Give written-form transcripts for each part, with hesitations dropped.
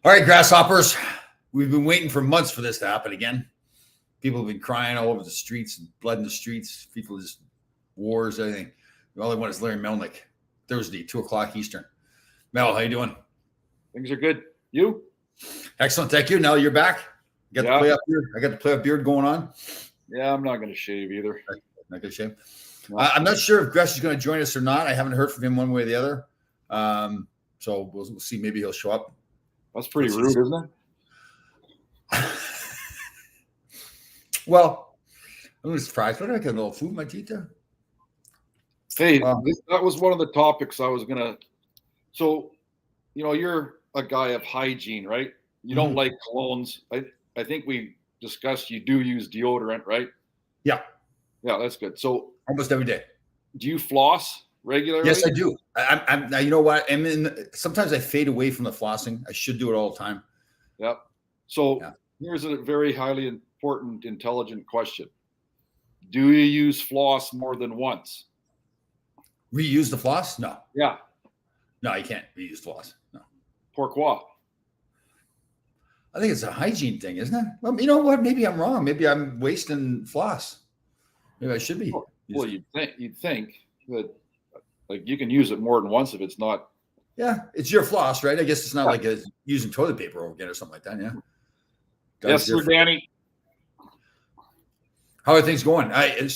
All right, grasshoppers. We've been waiting for months for this to happen again. People have been crying all over the streets and blood in the streets. People just wars, everything. All they want is Larry Melnick. Thursday, 2:00 Eastern. Mel, how you doing? Things are good. You? Excellent. Thank you. Now you're back. You got the playoff beard. I got the playoff beard going on. Yeah, I'm not going to shave either. Not going to shave. No. I'm not sure if Gresh is going to join us or not. I haven't heard from him one way or the other. So we'll see. Maybe he'll show up. That's pretty rude, isn't it? Well, I'm just surprised. What did I get? A little food in my teeth there? Hey, that was one of the topics I was going to. So, you're a guy of hygiene, right? You don't like colognes. I think we discussed you do use deodorant, right? Yeah. Yeah, that's good. So almost every day. Do you floss regularly? Yes, I do. I'm you know what? Sometimes I fade away from the flossing. I should do it all the time. Yep. So here's a very highly important, intelligent question. Do you use floss more than once? Reuse the floss? No. Yeah. No, you can't reuse floss. No. Pourquoi? I think it's a hygiene thing, isn't it? Well, you know what? Maybe I'm wrong. Maybe I'm wasting floss. Maybe I should be. Well, you'd think that like you can use it more than once if it's not. Yeah, it's your floss, right? I guess it's not like using toilet paper again or something like that. Yeah. Yes, sir, Danny. How are things going? I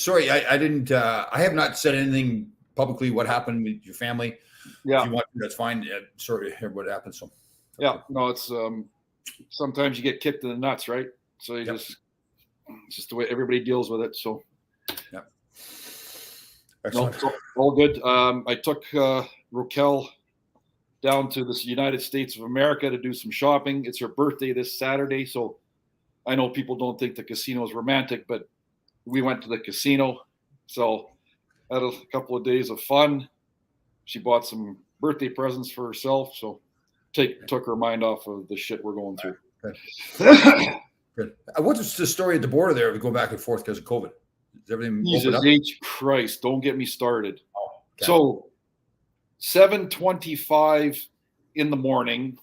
didn't. I have not said anything publicly. What happened with your family? Yeah, if you want, that's fine. Sorry to hear what happened. So. Yeah, no, it's sometimes you get kicked in the nuts, right? So you it's just the way everybody deals with it. So. Yeah. Excellent. No, all good. I took Raquel down to the United States of America to do some shopping. It's her birthday this Saturday, so I know people don't think the casino is romantic, but we went to the casino, so had a couple of days of fun. She bought some birthday presents for herself, so took her mind off of the shit we're going through. Good. Good. What's the story at the border there? We go back and forth because of COVID. Is everything Jesus H. Christ, don't get me started. Oh, okay. So 7:25 in the morning,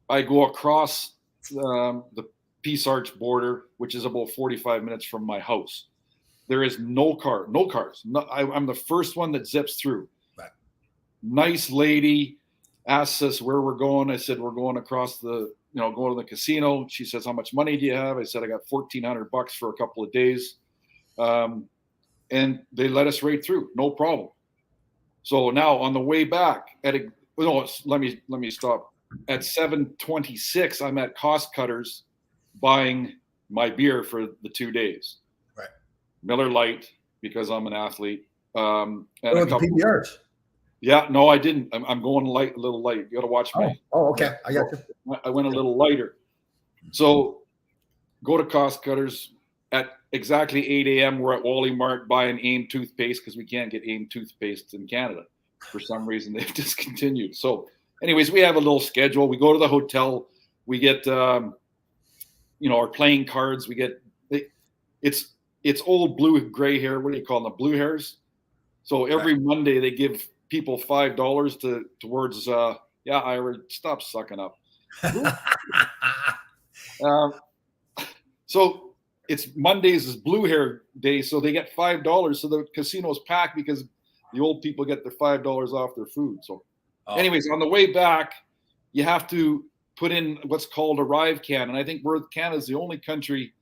I go across the Peace Arch border, which is about 45 minutes from my house. There is no cars. I'm the first one that zips through. Right. Nice lady asks us where we're going. I said, we're going across going to the casino. She says, how much money do you have? I said, I got $1,400 for a couple of days. And they let us right through, no problem. So now on the way back let me stop. At 7:26, I'm at Cost Cutters buying my beer for the 2 days. Right. Miller Lite, because I'm an athlete. And a couple PBRs. Yeah, no, I didn't. I'm going a little light. You got to watch me. Oh, okay. I got you. I went a little lighter. So go to Cost Cutters. At exactly 8 a.m., we're at Wally Mart buying AIM toothpaste because we can't get AIM toothpaste in Canada. For some reason, they've discontinued. So anyways, we have a little schedule. We go to the hotel. We get, our playing cards. We get it's old blue gray hair. What do you call them? The blue hairs. So every Monday they give people $5 towards. Ira, stop sucking up. So it's Mondays is blue hair day, so they get $5. So the casino's packed because the old people get their $5 off their food. So, anyways, on the way back, you have to put in what's called Arrive Can, and I think Canada's the only country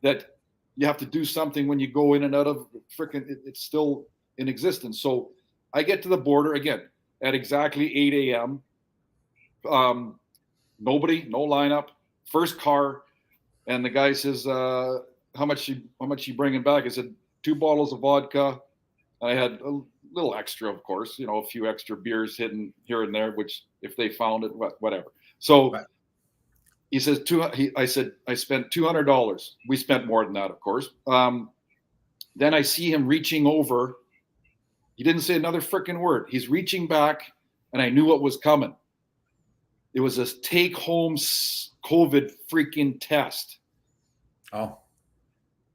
that you have to do something when you go in and out of. It's still in existence. So I get to the border again at exactly 8 a.m. Nobody, no lineup. First car. And the guy says, how much you bringing back? I said, 2 bottles of vodka. I had a little extra, of course, a few extra beers hidden here and there, which if they found it, whatever. So he says, I said, I spent $200. We spent more than that, of course. Then I see him reaching over. He didn't say another freaking word. He's reaching back, and I knew what was coming. It was a take-home COVID freaking test. Oh.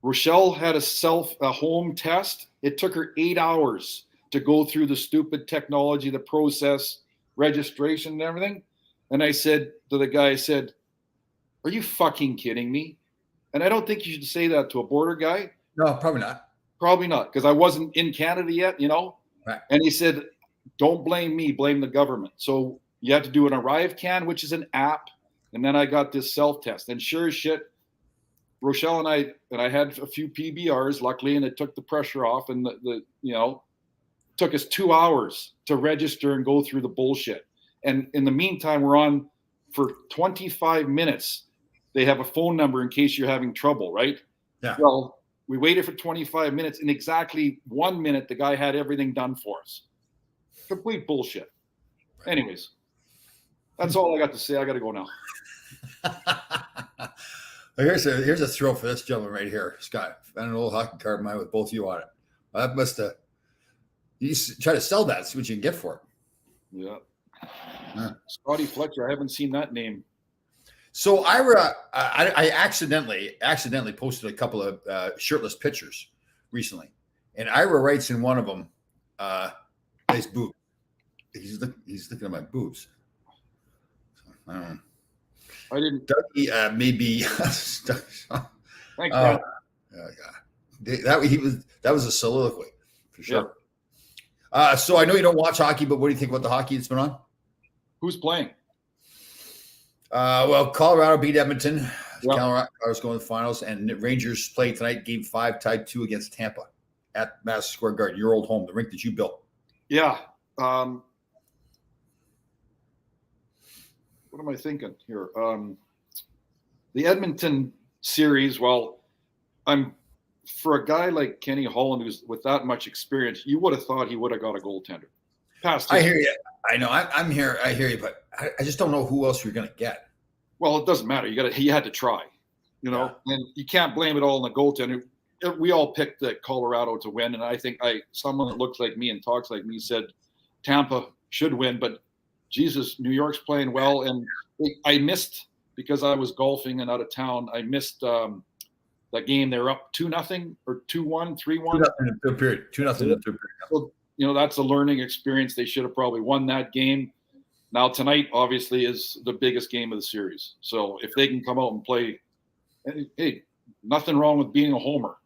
Rochelle had a home test. It took her 8 hours to go through the stupid technology, the process, registration and everything. And I said to the guy, I said, "Are you fucking kidding me?" And I don't think you should say that to a border guy. No, probably not. Probably not, because I wasn't in Canada yet, Right. And he said, "Don't blame me, blame the government." So you have to do an ArriveCan, which is an app. And then I got this self-test. And sure as shit, Rochelle and I had a few PBRs, luckily, and it took the pressure off. And took us 2 hours to register and go through the bullshit. And in the meantime, we're on for 25 minutes. They have a phone number in case you're having trouble, right? Yeah. Well, we waited for 25 minutes. In exactly 1 minute, the guy had everything done for us. Complete bullshit. Anyways, that's all I got to say. I got to go now. Here's a thrill for this gentleman right here, Scott. I found an old hockey card of mine with both of you on it. That must have. You try to sell that. See what you can get for it. Yeah. Scotty Fletcher. I haven't seen that name. So Ira, I accidentally posted a couple of shirtless pictures recently, and Ira writes in one of them, "Nice boob." He's looking at my boobs. I don't know. I didn't. Dougie, maybe. Thanks, man. That was a soliloquy for sure. Yeah. So I know you don't watch hockey, but what do you think about the hockey that's been on? Who's playing? Well, Colorado beat Edmonton. Yeah. Colorado's going to the finals, and Rangers played tonight, Game 5, tied 2 against Tampa at Madison Square Garden, your old home, the rink that you built. Yeah. What am I thinking here? The Edmonton series. Well, for a guy like Kenny Holland, who's with that much experience, you would have thought he would have got a goaltender. I hear you. I know. I'm here. I hear you, but I just don't know who else you're going to get. Well, it doesn't matter. He had to try, and you can't blame it all on the goaltender. We all picked Colorado to win, and I think someone that looks like me and talks like me said Tampa should win, but Jesus, New York's playing well, and I missed because I was golfing and out of town. I missed that game. They're up 2-0 or 2-1, 3-1. 2-0 in the third period. 2-0 in the third period. So, that's a learning experience. They should have probably won that game. Now tonight, obviously, is the biggest game of the series. So if they can come out and play, hey, nothing wrong with being a homer.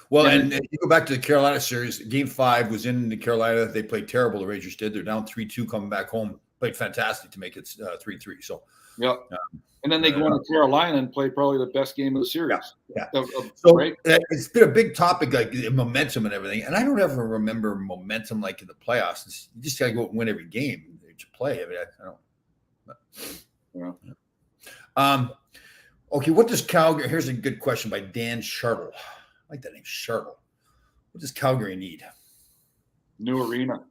Well, and you go back to the Carolina series. Game 5 was in the Carolina. They played terrible. The Rangers did. They're down 3-2 coming back home. Played fantastic to make it 3-3. So yeah. And then they go into Carolina and play probably the best game of the series. Yeah. So right? It's been a big topic, like momentum and everything. And I don't ever remember momentum like in the playoffs. You just got to go and win every game that you play. I mean, I don't. Yeah. Okay, what does Calgary? Here's a good question by Dan Shartle. I like that name, Shartle. What does Calgary need? New arena.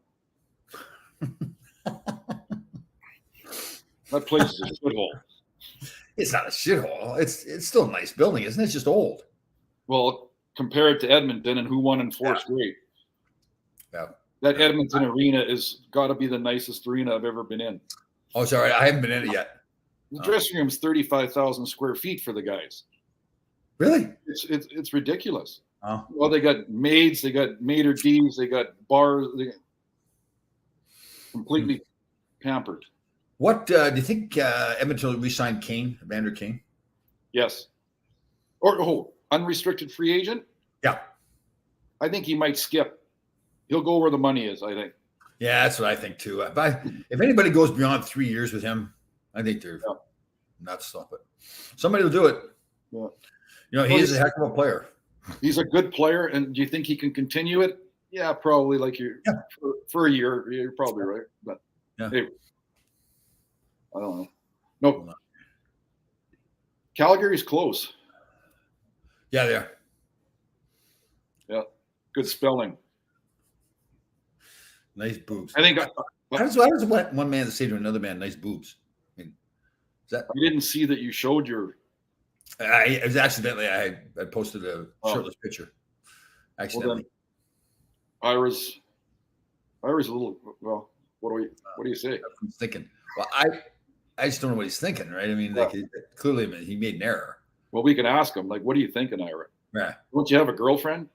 That place is a shithole. It's not a shithole. It's still a nice building, isn't it? It's just old. Well, compare it to Edmonton and who won in 4 straight. Yeah. That Edmonton arena is got to be the nicest arena I've ever been in. Oh, sorry. I haven't been in it yet. The dressing room's 35,000 square feet for the guys. Really? It's ridiculous. Oh. Well, they got maids, they got maitre d's, they got bars, they got completely pampered. What do you think Edmonton will re-sign Evander Kane? Yes. Or unrestricted free agent? Yeah. I think he might skip. He'll go where the money is, I think. Yeah, that's what I think too. But if anybody goes beyond 3 years with him, I think they're nuts. But somebody will do it. Yeah. He is a heck of a player. He's a good player, and do you think he can continue it? Yeah, probably. For a year, you're probably right. But hey, I don't know. Nope. Calgary's close. Yeah, they are. Yeah, good spelling. Nice boobs. I think. How does one man say to another man, "Nice boobs"? I mean, I didn't see that you showed your. It was accidentally. I posted a shirtless picture. Accidentally. Well, Ira's a little. Well, what do you say? I'm thinking. Well, I just don't know what he's thinking, right? I mean, clearly he made an error. Well, we can ask him. What are you thinking, Ira? Yeah. Don't you have a girlfriend?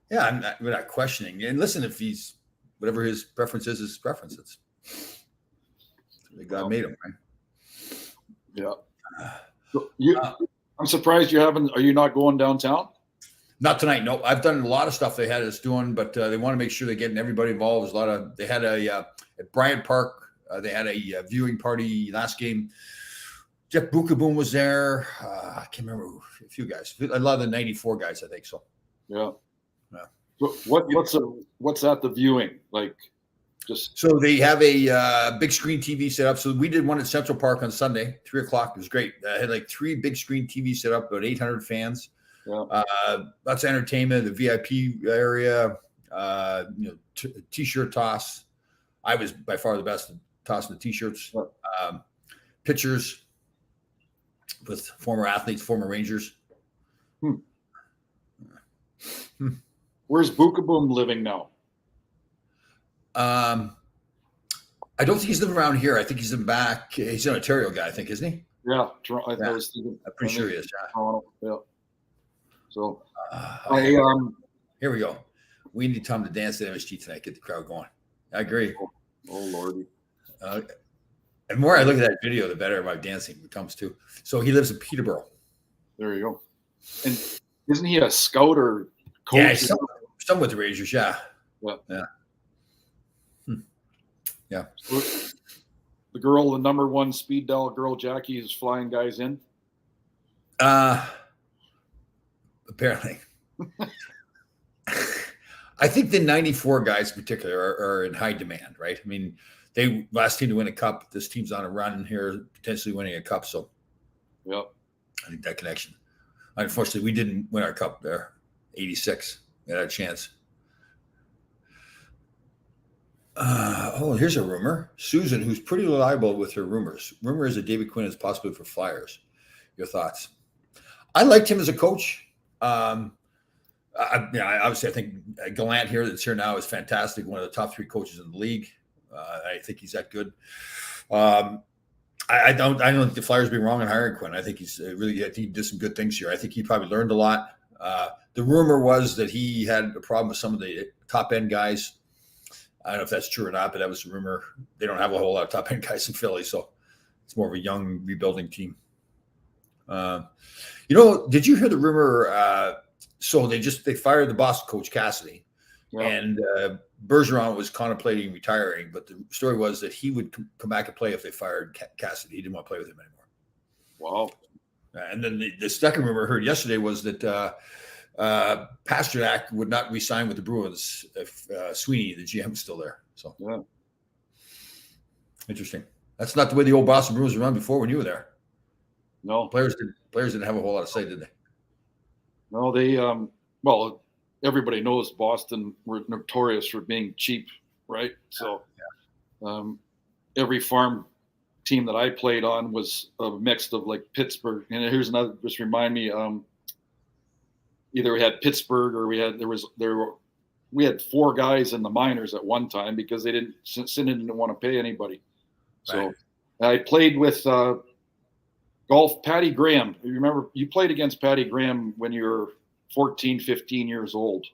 Yeah, we're not questioning. And listen, if he's whatever his preference is, his preference. God made them, right? Yeah. So I'm surprised you haven't. Are you not going downtown? Not tonight. No, I've done a lot of stuff they had us doing, but they want to make sure they're getting everybody involved. There's a lot of. They had at Bryant Park. They had a viewing party last game. Jeff Bukaboom was there. I can't remember a few guys. A lot of the '94 guys, I think so. Yeah. What's at the viewing like? Just so they have a big screen TV set up. So we did one at Central Park on Sunday, 3:00. It was great. I had like 3 big screen TV set up, about 800 fans. Yeah. Lots of entertainment, the VIP area, t-shirt toss. I was by far the best at tossing the t-shirts. Yeah. Pictures with former athletes, former Rangers. Where's Bukaboom living now? I don't think he's living around here. I think he's in back. He's an Ontario guy, I think, isn't he? Yeah, I'm pretty sure he is. Yeah. So here we go. We need Tom to dance at MSG tonight. Get the crowd going. I agree. Oh Lordy. And the more I look at that video, the better my dancing becomes too. So he lives in Peterborough. There you go. And isn't he a scout or coach? Yeah, some with the Rangers. Yeah. Yeah. Yeah. So the girl, the number 1 speed dial girl, Jackie, is flying guys in. Apparently. I think the 94 guys in particular are in high demand, right? I mean, they last team to win a cup. This team's on a run here, potentially winning a cup. So, yeah, I think that connection. Unfortunately, we didn't win our cup there. 86. We had a chance. Here's a rumor. Susan, who's pretty reliable with her rumors. Rumor is that David Quinn is possibly for Flyers. Your thoughts? I liked him as a coach. Obviously, I think Gallant here that's here now is fantastic. One of the top 3 coaches in the league. I think he's that good. I don't think the Flyers be wrong in hiring Quinn. I think he's really. I think he did some good things here. I think he probably learned a lot. The rumor was that he had a problem with some of the top end guys. I don't know if that's true or not, but that was a rumor. They don't have a whole lot of top end guys in Philly, so it's more of a young rebuilding team. Did you hear the rumor? So they fired the Boston coach Cassidy, and Bergeron was contemplating retiring, but the story was that he would come back and play if they fired Cassidy. He didn't want to play with him anymore. Wow. And then the second rumor I heard yesterday was that Pasternak would not re-sign with the Bruins if Sweeney, the GM, is still there. So interesting. That's not the way the old Boston Bruins were run before when you were there. No, players didn't have a whole lot of say, did they? No, they well, everybody knows Boston were notorious for being cheap, right? So every farm team that I played on was a mix of like Pittsburgh. And here's another, just remind me, either we had Pittsburgh or we had 4 guys in the minors at one time because they didn't want to pay anybody. So I played with golf, Patty Graham. You remember you played against Patty Graham when you were 14, 15 years old.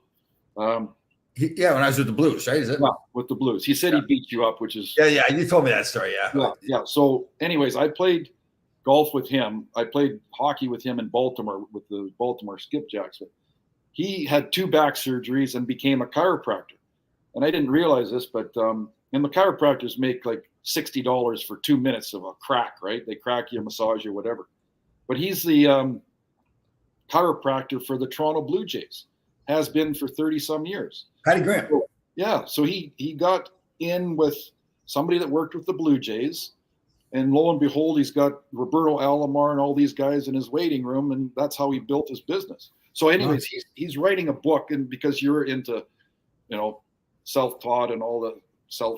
When I was with the Blues, right? Is it? Yeah, with the Blues. He said he beat you up, which is... Yeah, you told me that story, Yeah. So anyways, I played golf with him. I played hockey with him in Baltimore with the Baltimore Skipjacks. He had 2 back surgeries and became a chiropractor. And I didn't realize this, but and the chiropractors make like $60 for 2 minutes of a crack, right? They crack you, massage you, whatever. But he's the chiropractor for the Toronto Blue Jays, has been for 30 some years. Patty Graham. So he got in with somebody that worked with the Blue Jays, and lo and behold, he's got Roberto Alomar and all these guys in his waiting room, and that's how he built his business. So anyways, he's writing a book, and because you're into, self-taught and all the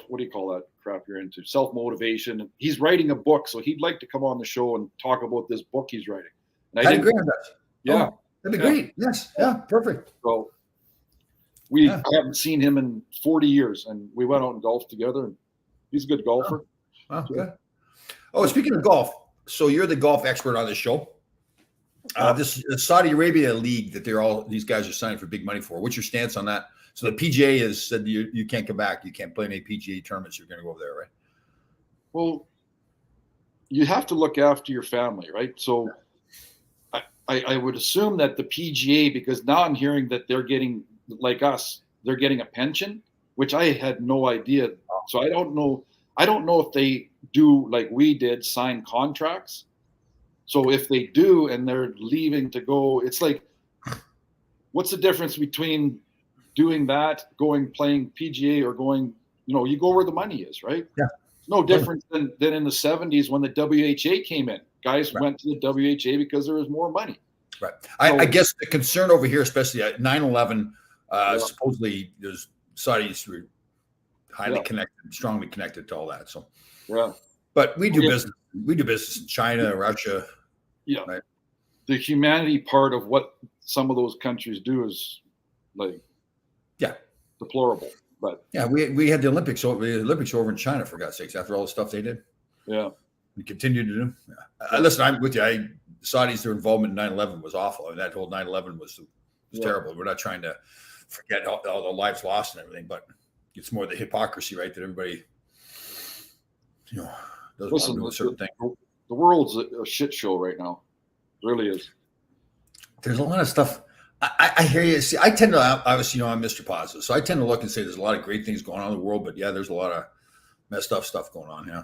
what do you call that crap you're into? Self-motivation. And he's writing a book, so he'd like to come on the show and talk about this book he's writing. And Patty Graham does. Yeah. That'd be great. Yes. Yeah. Perfect. So I haven't seen him in 40 years, and we went out and golfed together, and he's a good golfer. Good. Speaking of golf, so you're the golf expert on this show. This Saudi Arabia league that these guys are signing for big money for. What's your stance on that? So the PGA has said you can't come back. You can't play any PGA tournaments. You're going to go over there, right? Well, you have to look after your family, right? So I would assume that the PGA, because now I'm hearing that they're getting, like us, they're getting a pension, which I had no idea. So I don't know if they do like we did, sign contracts. So if they do and they're leaving to go, it's like, what's the difference between doing that, playing PGA, or going, you go where the money is, right? Yeah. It's no different than in the 70s when the WHA came in. Guys went to the WHA because there was more money. Right. I guess the concern over here, especially at 9/11, supposedly there's Saudis were highly connected, strongly connected to all that. So, but we do business. We do business in China, Russia. Yeah. Right? The humanity part of what some of those countries do is like, deplorable. But we had the Olympics over in China, for God's sakes, after all the stuff they did. Yeah. We continue to do. Yeah. Listen, I'm with you. The Saudis, their involvement in 9/11 was awful. I mean, that whole 9/11 was terrible. We're not trying to forget all the lives lost and everything, but it's more the hypocrisy, right? That everybody, doesn't want to do a certain thing. The world's a shit show right now. It really is. There's a lot of stuff. I hear you. See, I tend to, obviously, I'm Mr. Positive, so I tend to look and say there's a lot of great things going on in the world, but there's a lot of messed up stuff going on. Yeah.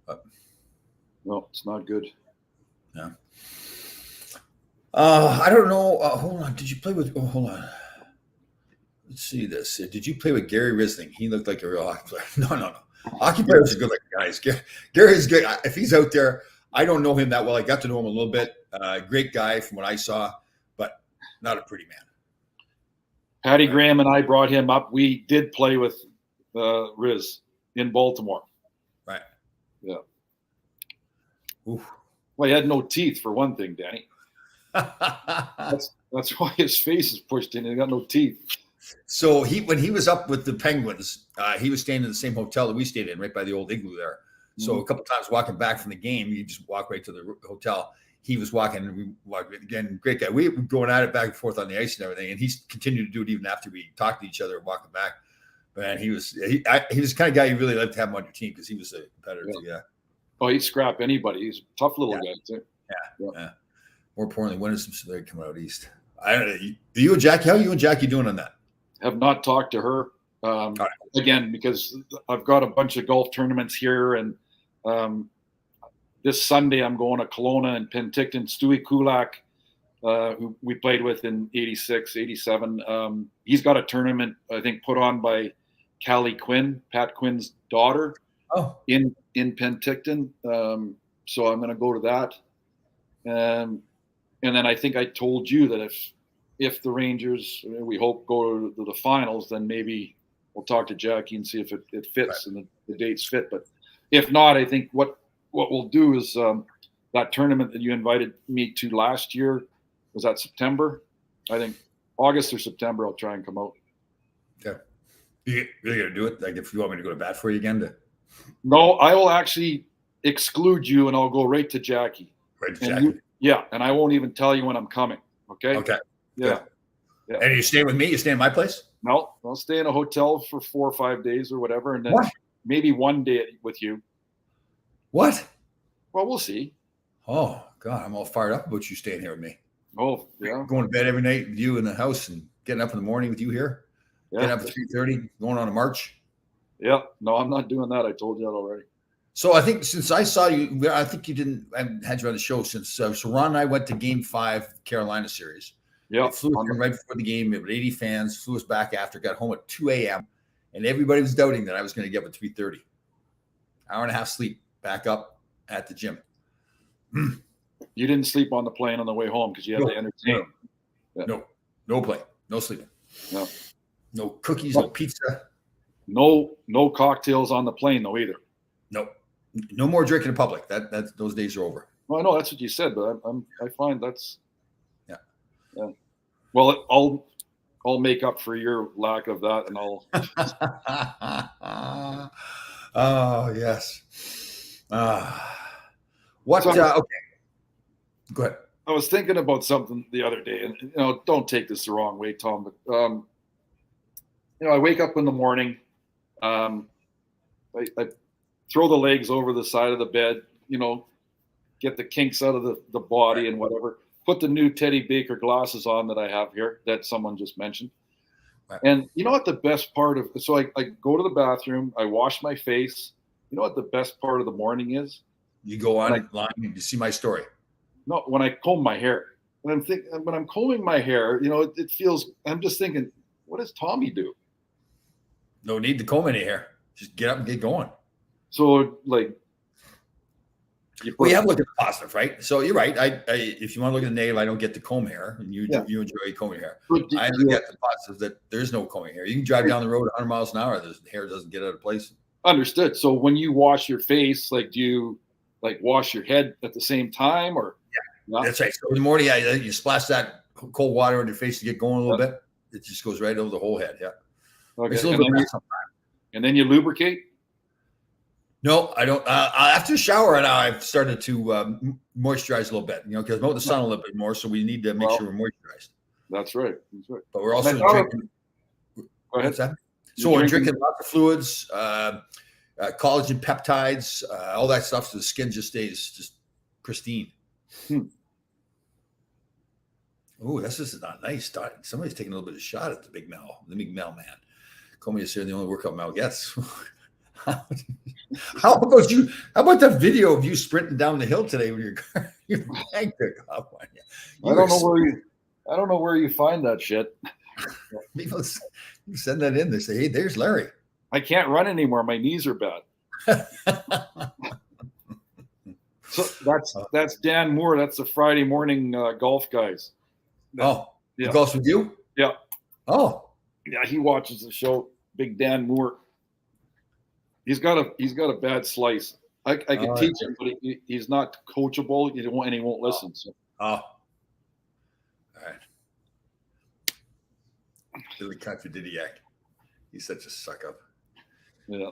But, no, it's not good. Yeah. I don't know. Hold on. Did you play with? Oh, hold on. Let's see this. Did you play with Gary Rizzling? He looked like a real hockey player. No. Hockey players are good like guys. Gary's good. If he's out there, I don't know him that well. I got to know him a little bit. Great guy from what I saw, but not a pretty man. Patty Graham and I brought him up. We did play with Riz in Baltimore. Right. Yeah. Oof. Well, he had no teeth for one thing, Danny. That's why his face is pushed in. He got no teeth. So when he was up with the Penguins, he was staying in the same hotel that we stayed in, right by the old igloo there. So a couple of times walking back from the game, you just walk right to the hotel. He was walking, and we walked again. Great guy. We were going at it back and forth on the ice and everything, and he's continued to do it even after we talked to each other walking back. But he was the kind of guy you really like to have him on your team because he was a competitor too. Yeah. Oh, he'd scrap anybody. He's a tough little guy too. Yeah. More importantly, when is some celery coming out east? I don't know. You and Jackie, how are you and Jackie doing on that? Have not talked to her again because I've got a bunch of golf tournaments here, and this Sunday I'm going to Kelowna and Penticton. Stewie Kulak, who we played with in 86, 87. He's got a tournament, I think, put on by Callie Quinn, Pat Quinn's daughter, in Penticton. So I'm going to go to that. And then I think I told you that if the Rangers, we hope, go to the finals, then maybe we'll talk to Jackie and see if it fits and the dates fit. But if not, I think what we'll do is that tournament that you invited me to last year, was that September? I think August or September, I'll try and come out. Okay. You really going to do it? Like if you want me to go to bat for you again? No, I will actually exclude you and I'll go right to Jackie. Right to Jackie? And I won't even tell you when I'm coming. Okay? Okay. Yeah. And you stay with me? You stay in my place? No, I'll stay in a hotel for 4 or 5 days or whatever, and then maybe one day with you. What? Well, we'll see. Oh, God, I'm all fired up about you staying here with me. Oh, yeah. Going to bed every night with you in the house and getting up in the morning with you here. Yeah. Getting up at 3:30, going on a march. Yeah. No, I'm not doing that. I told you that already. So I think since I saw you, I think you didn't, I had you on the show since, so Ron and I went to Game 5 Carolina series. Yeah. Flew us right before the game. It was 80 fans, flew us back after, got home at 2 a.m. And everybody was doubting that I was going to get up at 3:30. Hour and a half sleep, back up at the gym. You didn't sleep on the plane on the way home because you had to entertain. No plane, no sleeping. No cookies, no pizza. No cocktails on the plane though either. No more drinking in public. That those days are over. Well, I know that's what you said, but I find that's Well, I'll make up for your lack of that, and I'll. Oh yes. What? Okay. Go ahead. I was thinking about something the other day, and don't take this the wrong way, Tom, but I wake up in the morning. I throw the legs over the side of the bed, get the kinks out of the body and whatever. Put the new Teddy Baker glasses on that I have here that someone just mentioned. Right. And you know what the best part of, so I go to the bathroom, I wash my face. You know what the best part of the morning is? You go online, you see my story. No, when I comb my hair. When I'm combing my hair, it feels, I'm just thinking, what does Tommy do? No need to comb any hair. Just get up and get going. So like, we have looked at the positive, right? So you're right. I if you want to look at the negative, I don't get the comb hair, and you enjoy combing hair. I look at the positive that there's no combing hair. You can drive down the road 100 miles an hour. The hair doesn't get out of place. Understood. So when you wash your face, like, do you like wash your head at the same time, or? Yeah, that's right. So in the morning, you splash that cold water on your face to get going a little bit. It just goes right over the whole head. Yeah. Okay. And then you lubricate. No, I don't. After the shower, now I've started to moisturize a little bit. Because I'm out in the sun a little bit more, so we need to make sure we're moisturized. That's right. But we're also drinking. Go ahead. So we're drinking lots of fluids, collagen peptides, all that stuff, so the skin just stays just pristine. Oh, this is not nice. Somebody's taking a little bit of a shot at the big Mel man. Call me here, the only workout Mel gets. How about you? How about that video of you sprinting down the hill today with your bag pick up on you? I don't know where you find that shit. People send that in. They say, "Hey, there's Larry." I can't run anymore. My knees are bad. So that's Dan Moore. That's the Friday morning golf guys. He golfs with you? Yeah. Oh, yeah. He watches the show. Big Dan Moore. He's got a bad slice. I can teach him, but he's not coachable. And he won't listen. So. All right. Billy Confididiac. He's such a suck up. Yeah.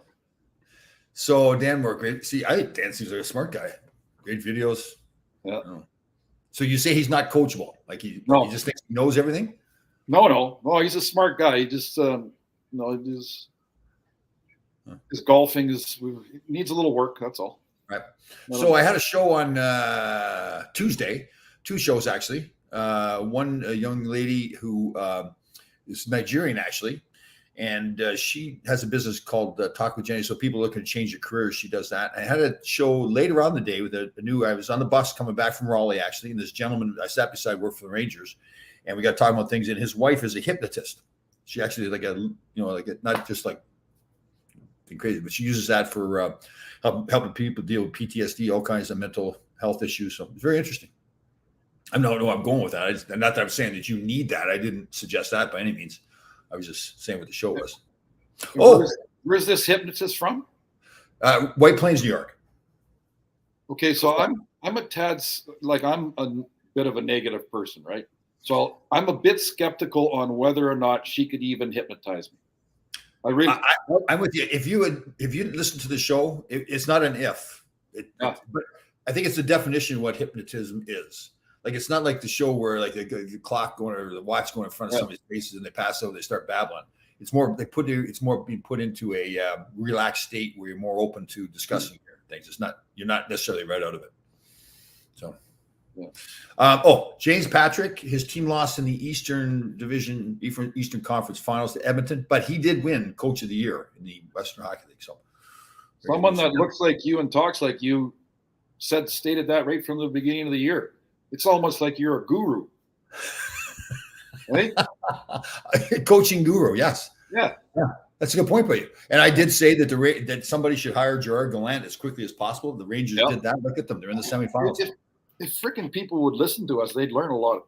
So Dan Moore, great. See, I think Dan seems like a smart guy. Great videos. Yeah. So you say he's not coachable? Like he just thinks he knows everything? No. He's a smart guy. He just his golfing needs a little work. That's all. Right. So I had a show on Tuesday, 2 shows actually. One a young lady who is Nigerian actually, and she has a business called Talk with Jenny. So people looking to change their careers, she does that. I had a show later on in the day with I was on the bus coming back from Raleigh actually, and this gentleman I sat beside worked for the Rangers, and we got talking about things. And his wife is a hypnotist. She actually not just like crazy, but she uses that for helping people deal with PTSD, all kinds of mental health issues. So it's very interesting. I don't know where I'm going with that. Not that I'm saying that you need that. I didn't suggest that by any means. I was just saying what the show was. Where's this hypnotist from? White Plains, New York. Okay, so I'm a tad I'm a bit of a negative person, right? So I'm a bit skeptical on whether or not she could even hypnotize me. I'm with you. If you listen to the show, it's not an if, but I think it's the definition of what hypnotism is. Like it's not like the show where like the clock going or the watch going in front of somebody's faces and they pass over, they start babbling. It's more it's more being put into a relaxed state where you're more open to discussing things. You're not necessarily right out of it. So. Yeah. James Patrick, his team lost in the Eastern Conference Finals to Edmonton, but he did win Coach of the Year in the Western Hockey League. So, someone that looks like you and talks like you stated that right from the beginning of the year. It's almost like you're a guru, right? Coaching guru, yes. Yeah. That's a good point by you. And I did say that that somebody should hire Gerard Gallant as quickly as possible. The Rangers did that. Look at them; they're in the semifinals. If freaking people would listen to us, they'd learn a lot,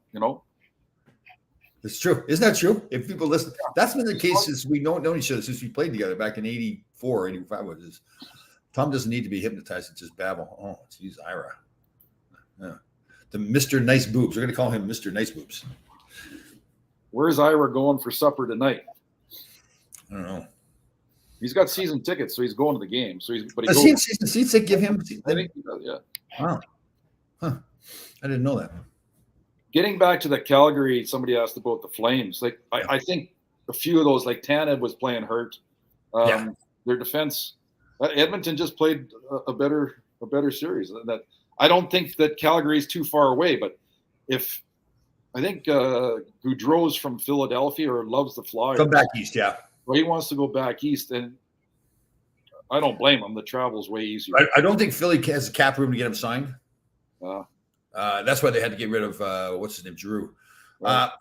It's true. Isn't that true? If people listen, that's been the case since we don't know each other since we played together back in 84, 85. Tom doesn't need to be hypnotized. It's just babble. Oh, geez, Ira. Yeah. The Mr. Nice Boobs. We're going to call him Mr. Nice Boobs. Where's Ira going for supper tonight? I don't know. He's got season tickets, so he's going to the game. So Does he have season seats? They give him. I think he does, yeah. Wow. Huh. I didn't know that. Getting back to the Calgary, somebody asked about the Flames. I think a few of those, like Tanev was playing hurt. Their defense Edmonton just played a better series. That I don't think that Calgary is too far away, but if I think Goudreau's from Philadelphia or loves the Flyers. Come back east, yeah. Well, he wants to go back east, and I don't blame him. The travel's way easier. I don't think Philly has the cap room to get him signed. That's why they had to get rid of what's his name, Drew. Right.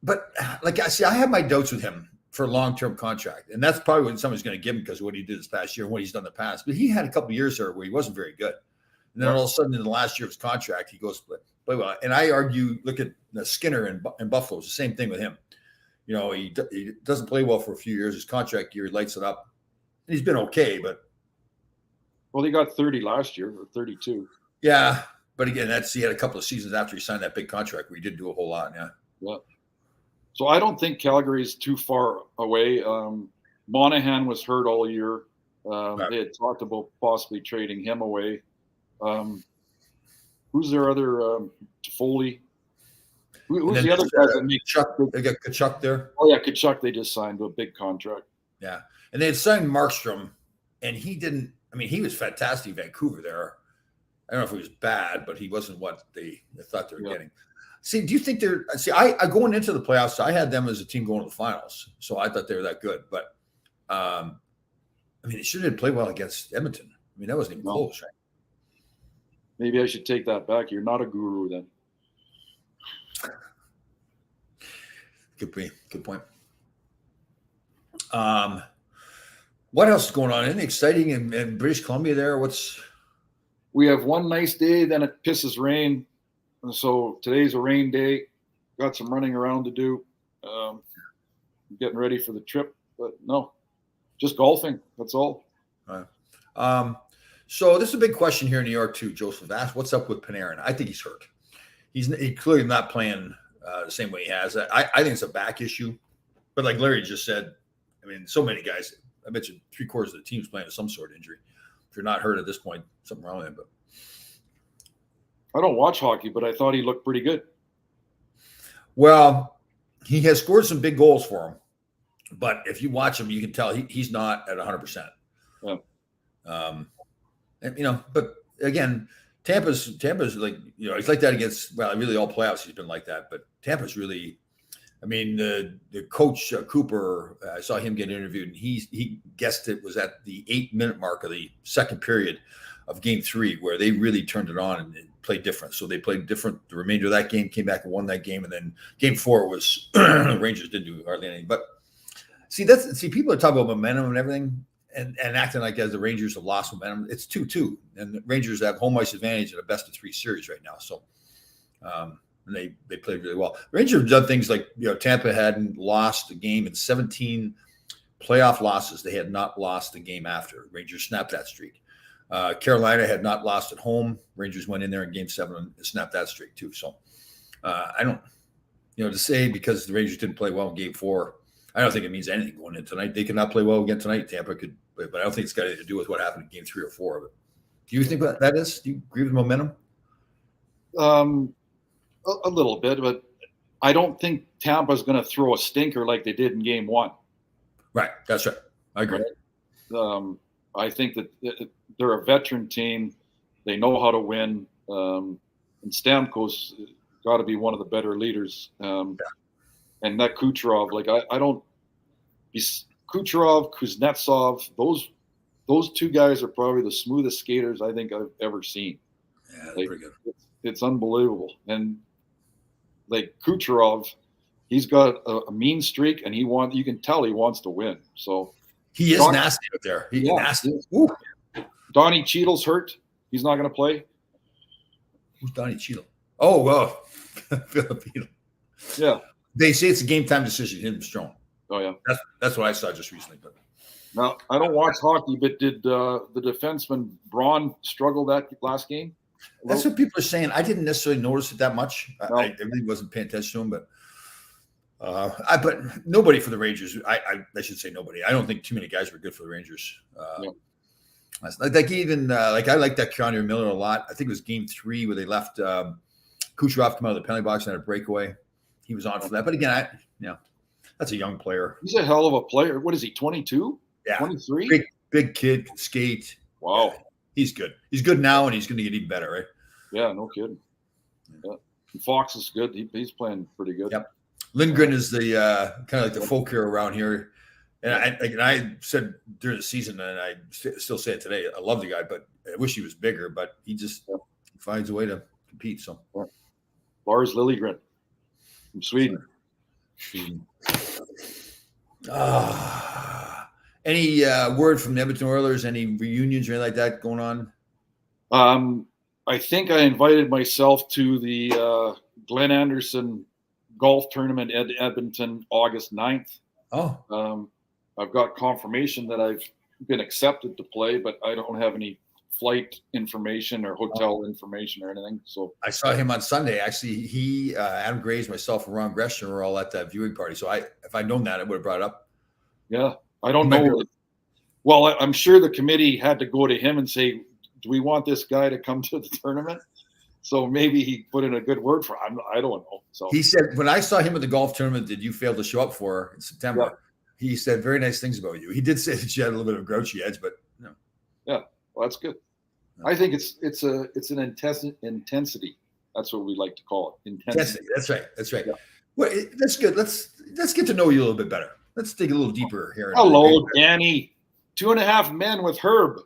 But like I see, I have my doubts with him for a long-term contract, and that's probably what somebody's going to give him because of what he did this past year and what he's done in the past. But he had a couple of years there where he wasn't very good, and then all of a sudden in the last year of his contract, he goes play well. And I argue, look at Skinner in Buffalo. It's the same thing with him. You know, he doesn't play well for a few years. His contract year, he lights it up. And he's been okay, but he got 30 last year or 32. Yeah, but again, he had a couple of seasons after he signed that big contract where he didn't do a whole lot. Yeah. So I don't think Calgary is too far away. Monahan was hurt all year. They had talked about possibly trading him away. Who's their other Foley? Who's the other guys that make Chuck? They got Ketchup there. Oh yeah, Ketchup. They just signed to a big contract. Yeah, and they had signed Markstrom, and he didn't. I mean, he was fantastic in Vancouver there. I don't know if he was bad, but he wasn't what they thought they were getting. See, do you think they're? See, I going into the playoffs, I had them as a team going to the finals, so I thought they were that good. But I mean, they should have played well against Edmonton. I mean, that wasn't even close, right? Maybe I should take that back. You're not a guru then. Good point. What else is going on? Anything exciting in British Columbia there? We have one nice day, then it pisses rain. And so today's a rain day. Got some running around to do. Getting ready for the trip, but no, just golfing. That's all. All right. So this is a big question here in New York too. Joseph asked, "What's up with Panarin?" I think he's hurt. He's clearly not playing the same way he has. I think it's a back issue, but like Larry just said, I mean, so many guys. I mentioned 3/4 of the team's playing with some sort of injury. If you're not hurt at this point, something wrong with him. But I don't watch hockey, but I thought he looked pretty good. Well, he has scored some big goals for him, but if you watch him, you can tell he's not at 100%. Yeah. And, but again, Tampa's like, he's like that against, really all playoffs he's been like that. But Tampa's really, I mean, the coach Cooper, I saw him get interviewed, and he guessed it was at the 8-minute mark of the second period of Game 3 where they really turned it on and played different. So they played different. The remainder of that game came back and won that game, and then Game 4 was Rangers didn't do hardly anything. But people are talking about momentum and everything. And acting like as the Rangers have lost momentum. It's 2-2, and the Rangers have home ice advantage in a best-of-3 series right now. So, and they played really well. The Rangers have done things like Tampa hadn't lost a game in 17 playoff losses. They had not lost a game after. Rangers snapped that streak. Carolina had not lost at home. Rangers went in there in Game 7 and snapped that streak too. So, I don't, to say because the Rangers didn't play well in Game 4. I don't think it means anything going in tonight. They could not play well again tonight. Tampa could, but I don't think it's got anything to do with what happened in Game 3 or 4. But do you think that is? Do you agree with momentum? A little bit, but I don't think Tampa's going to throw a stinker like they did in Game 1. Right. That's right. I agree. Right? I think that they're a veteran team. They know how to win. And Stamkos got to be one of the better leaders. And that Kucherov, Kucherov, Kuznetsov, those two guys are probably the smoothest skaters I think I've ever seen. Yeah, pretty good. It's unbelievable. And like Kucherov, he's got a mean streak, and you can tell he wants to win. So he is nasty out there. He's nasty. Donnie Cheadle's hurt. He's not going to play. Who's Donnie Cheadle? Oh, well, Filipino. Yeah. They say it's a game time decision. Him Strong. Oh yeah, that's what I saw just recently. But now I don't watch hockey, but did the defenseman Braun struggle that last game? That's what people are saying. I didn't necessarily notice it that much. No. I really wasn't paying attention to him, but but nobody for the Rangers. I should say nobody. I don't think too many guys were good for the Rangers. Like even I like that Keanu Miller a lot. I think it was Game 3 where they left Kucherov come out of the penalty box and had a breakaway. He was on for that. But again, that's a young player. He's a hell of a player. What is he, 22? Yeah. 23? Big kid, can skate. Wow. Yeah, he's good. He's good now, and he's going to get even better, right? Yeah, no kidding. Yeah. And Fox is good. He's playing pretty good. Yep. Lindgren is the kind of like the folk hero around here. And I said during the season, and I still say it today, I love the guy, but I wish he was bigger, but he just finds a way to compete. So Lars Liljegren from Sweden. Any word from the Edmonton Oilers? Any reunions or anything like that going on? I think I invited myself to the Glenn Anderson golf tournament at Edmonton August 9th. Oh. I've got confirmation that I've been accepted to play, but I don't have any flight information or hotel information or anything. So I saw him on Sunday. Actually, he, Adam Graves, myself, and Ron Gresham were all at that viewing party. So if I'd known that, I would have brought it up. Yeah, I don't know. Well, I'm sure the committee had to go to him and say, do we want this guy to come to the tournament? So maybe he put in a good word for him. I don't know. So he said, when I saw him at the golf tournament that you failed to show up for in September, he said very nice things about you. He did say that you had a little bit of a grouchy edge, but no. Yeah, well, that's good. I think it's an intensity. That's what we like to call it. Intensity. That's right. Yeah. Well, that's good. Let's get to know you a little bit better. Let's dig a little deeper here. Hello, Danny. 2.5 Men with Herb.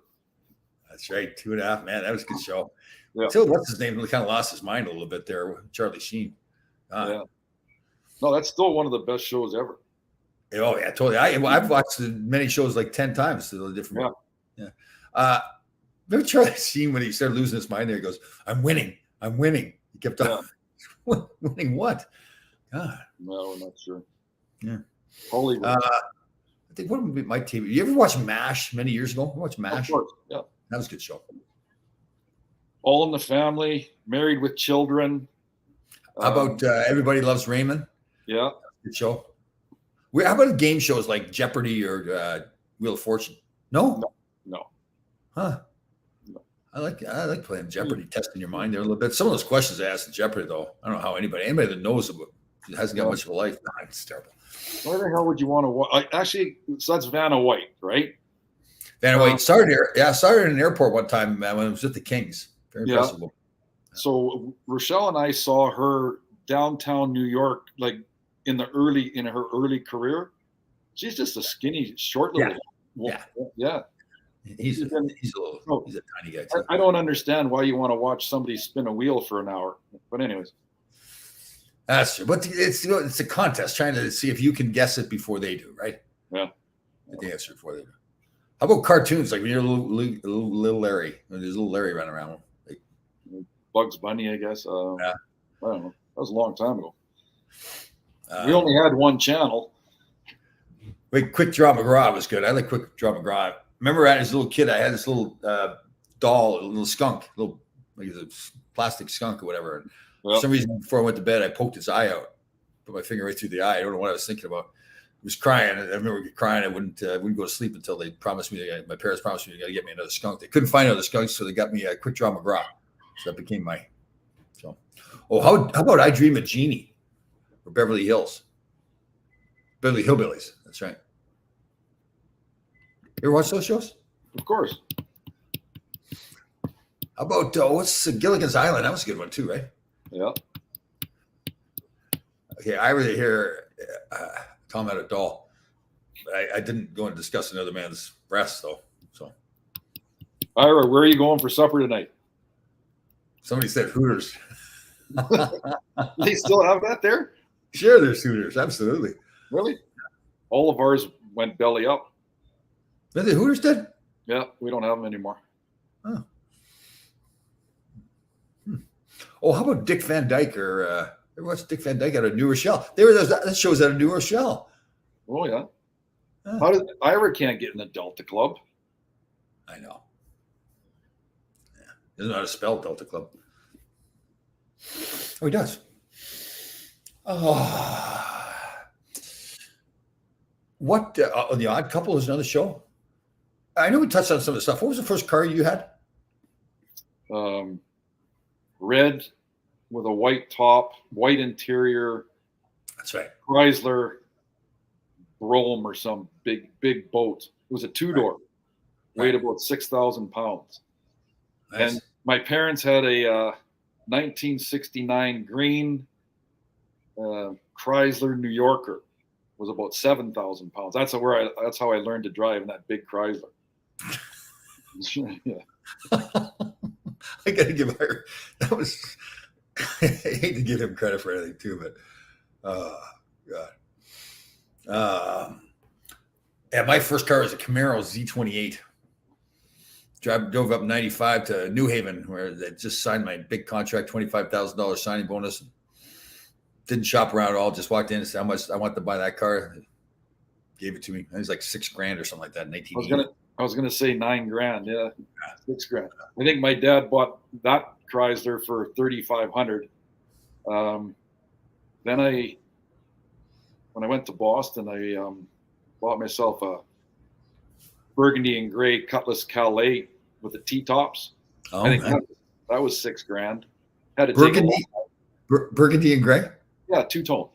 That's right. 2.5 Men. That was a good show. Yeah. So what's his name? He kind of lost his mind a little bit there. Charlie Sheen. Yeah. No, that's still one of the best shows ever. Oh yeah, totally. I've watched many shows like 10 times. So different. Yeah. Remember Charlie Sheen when he started losing his mind there? He goes, "I'm winning. I'm winning." He kept on. Yeah. Winning what? God. No, I'm not sure. Yeah. Hollywood. I think what would be my TV? You ever watch MASH many years ago? Watch MASH? Of course. Yeah. That was a good show. All in the Family, Married with Children. How about Everybody Loves Raymond? Yeah. Good show. How about game shows like Jeopardy or Wheel of Fortune? No. Huh. No. I like playing Jeopardy, testing your mind there a little bit. Some of those questions I asked in Jeopardy, though, I don't know how anybody that knows about it hasn't got much of a life. No, it's terrible. Why the hell would you want to watch? Actually, so that's Vanna White, right? Vanna White started in an airport one time when I was with the Kings. Very impressive. So Rochelle and I saw her downtown New York, like in her early career. She's just a skinny, short little. Yeah. He's a tiny guy too. I don't understand why you want to watch somebody spin a wheel for an hour. But anyways. That's true. But it's a contest trying to see if you can guess it before they do, right? Yeah. The answer before they do. How about cartoons? Like when you're little Larry, when there's little Larry running around. Like Bugs Bunny, I guess. I don't know. That was a long time ago. We only had one channel. Wait, Quick Draw McGraw was good. I like Quick Draw McGraw. Remember as a little kid, I had this little doll, a little skunk, like a plastic skunk or whatever. And for some reason, before I went to bed, I poked its eye out, put my finger right through the eye. I don't know what I was thinking about. It was crying. I remember crying. I wouldn't go to sleep until they promised me. My parents promised me they got to get me another skunk. They couldn't find another skunk, so they got me a Quick Draw McGraw. So that became my. So, how about I Dream of Jeannie or Beverly Hills? Beverly Hillbillies. That's right. You ever watch those shows? Of course. How about what's Gilligan's Island? That was a good one too, right? Yeah. Okay, I really hear Tom had a doll. I didn't go and discuss another man's breasts though. So, Ira, where are you going for supper tonight? Somebody said Hooters. They still have that there? Sure, there's Hooters. Absolutely. Really? All of ours went belly up. The Hooters did? Yeah, we don't have them anymore. Oh. Oh, how about Dick Van Dyke or what's Dick Van Dyke out of New Rochelle? That shows out of New Rochelle. Oh yeah. How does Ira can't get in the Delta Club? I know. Yeah. Doesn't know how to spell Delta Club. Oh, he does. Oh. What The Odd Couple is another show. I know we touched on some of the stuff. What was the first car you had? Red with a white top, white interior. That's right. Chrysler Brougham or some big boat. It was a two-door. weighed about 6,000 pounds. Nice. And my parents had a 1969 green Chrysler New Yorker. It was about 7,000 pounds. That's how I learned to drive in that big Chrysler. Yeah. I gotta give her that was. I hate to give him credit for anything too, but oh god. Yeah, my first car was a Camaro Z28. Drove up 95 to New Haven, where they just signed my big contract, $25,000 signing bonus. Didn't shop around at all. Just walked in and said how much I want to buy that car. Gave it to me. It was like $6,000 or something like that in 1880. I was gonna say $9,000. Yeah, $6,000. I think my dad bought that Chrysler for $3,500. Then when I went to Boston, I bought myself a burgundy and gray Cutlass Calais with the T-tops. Oh, I think that was $6,000. Had a burgundy and gray. Yeah, two-tone.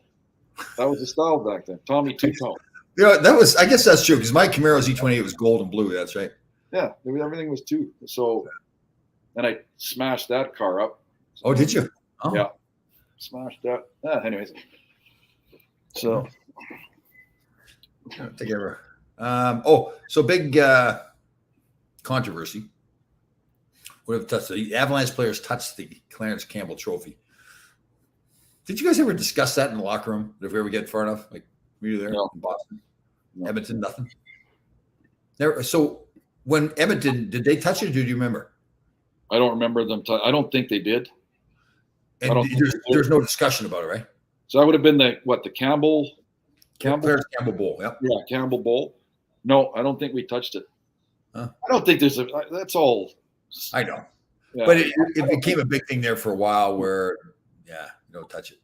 That was the style back then. Tommy two-tone. Yeah, that was. I guess that's true because my Camaro Z28 was gold and blue. That's right. Yeah, everything was two. So, and I smashed that car up. Oh, did you? Oh. Yeah, smashed that. Anyways, so take care. So big controversy. What if the Avalanche players touched the Clarence Campbell Trophy? Did you guys ever discuss that in the locker room? If we ever get far enough, like were you there in Boston? No. Edmonton, nothing. There. So when Edmonton, did they touch it? Or do you remember? I don't remember them. I don't think they did. And there's no discussion about it, right? So that would have been the Campbell Clarence Campbell Bowl. Yep. Yeah, Campbell Bowl. No, I don't think we touched it. Huh? I don't think there's that's all. I know. Yeah. But it became a big thing there for a while where, you don't touch it.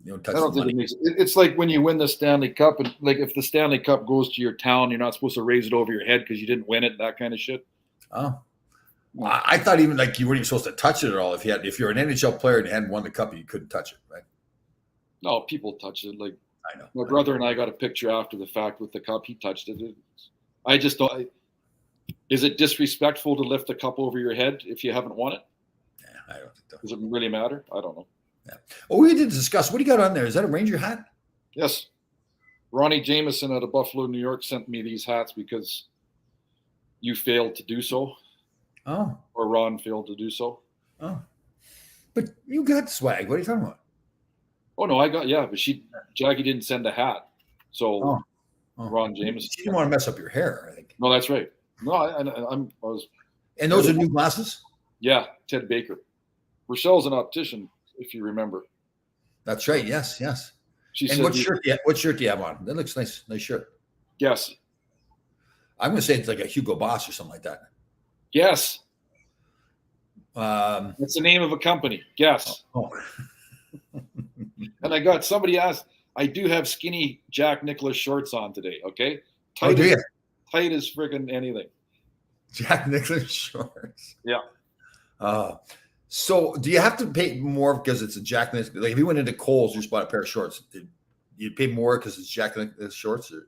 You don't touch the money. It's like when you win the Stanley Cup, and like if the Stanley Cup goes to your town, you're not supposed to raise it over your head because you didn't win it, that kind of shit. Oh. I thought even like you weren't even supposed to touch it at all. If you're an NHL player and you hadn't won the cup, you couldn't touch it, right? No, people touch it. Like I know. My brother and I got a picture after the fact with the cup. He touched it. I just don't. Is it disrespectful to lift the cup over your head if you haven't won it? Yeah, I don't think so. Does it really matter? I don't know. Yeah. Oh, we did discuss. What do you got on there? Is that a Ranger hat? Yes. Ronnie Jameson out of Buffalo, New York, sent me these hats because you failed to do so. Oh. Or Ron failed to do so. Oh. But you got swag. What are you talking about? Oh no, but Jackie didn't send a hat. So Ron Jameson. She didn't want to mess up your hair, I think. No, that's right. No, I was. And those are new glasses? Yeah, Ted Baker. Rochelle's an optician, if you remember. That's right. Yes. She and said, what shirt do you have on? That looks nice. Nice shirt. Yes. I'm going to say it's like a Hugo Boss or something like that. Yes. It's the name of a company. Yes. Oh. And I got somebody asked, I do have skinny Jack Nicklaus shorts on today. Okay. Tight as friggin' anything. Jack Nicklaus shorts. Yeah. So do you have to pay more because it's a Jack Nicklaus? Like if you went into Kohl's, you just bought a pair of shorts. You'd pay more because it's Jack Nicklaus shorts? Or?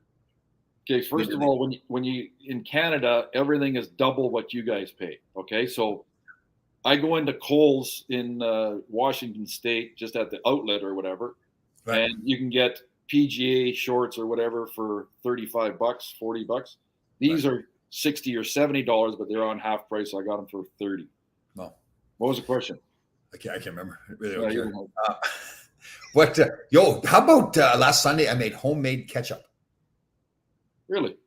Okay, first of all, when you in Canada, everything is double what you guys pay. Okay, so I go into Kohl's in Washington State, just at the outlet or whatever, right. And you can get PGA shorts or whatever for $35, $40. These are $60 or $70, but they're on half price, so I got them for $30. No. What was the question? I can't remember. I really don't care. How about last Sunday? I made homemade ketchup. Really?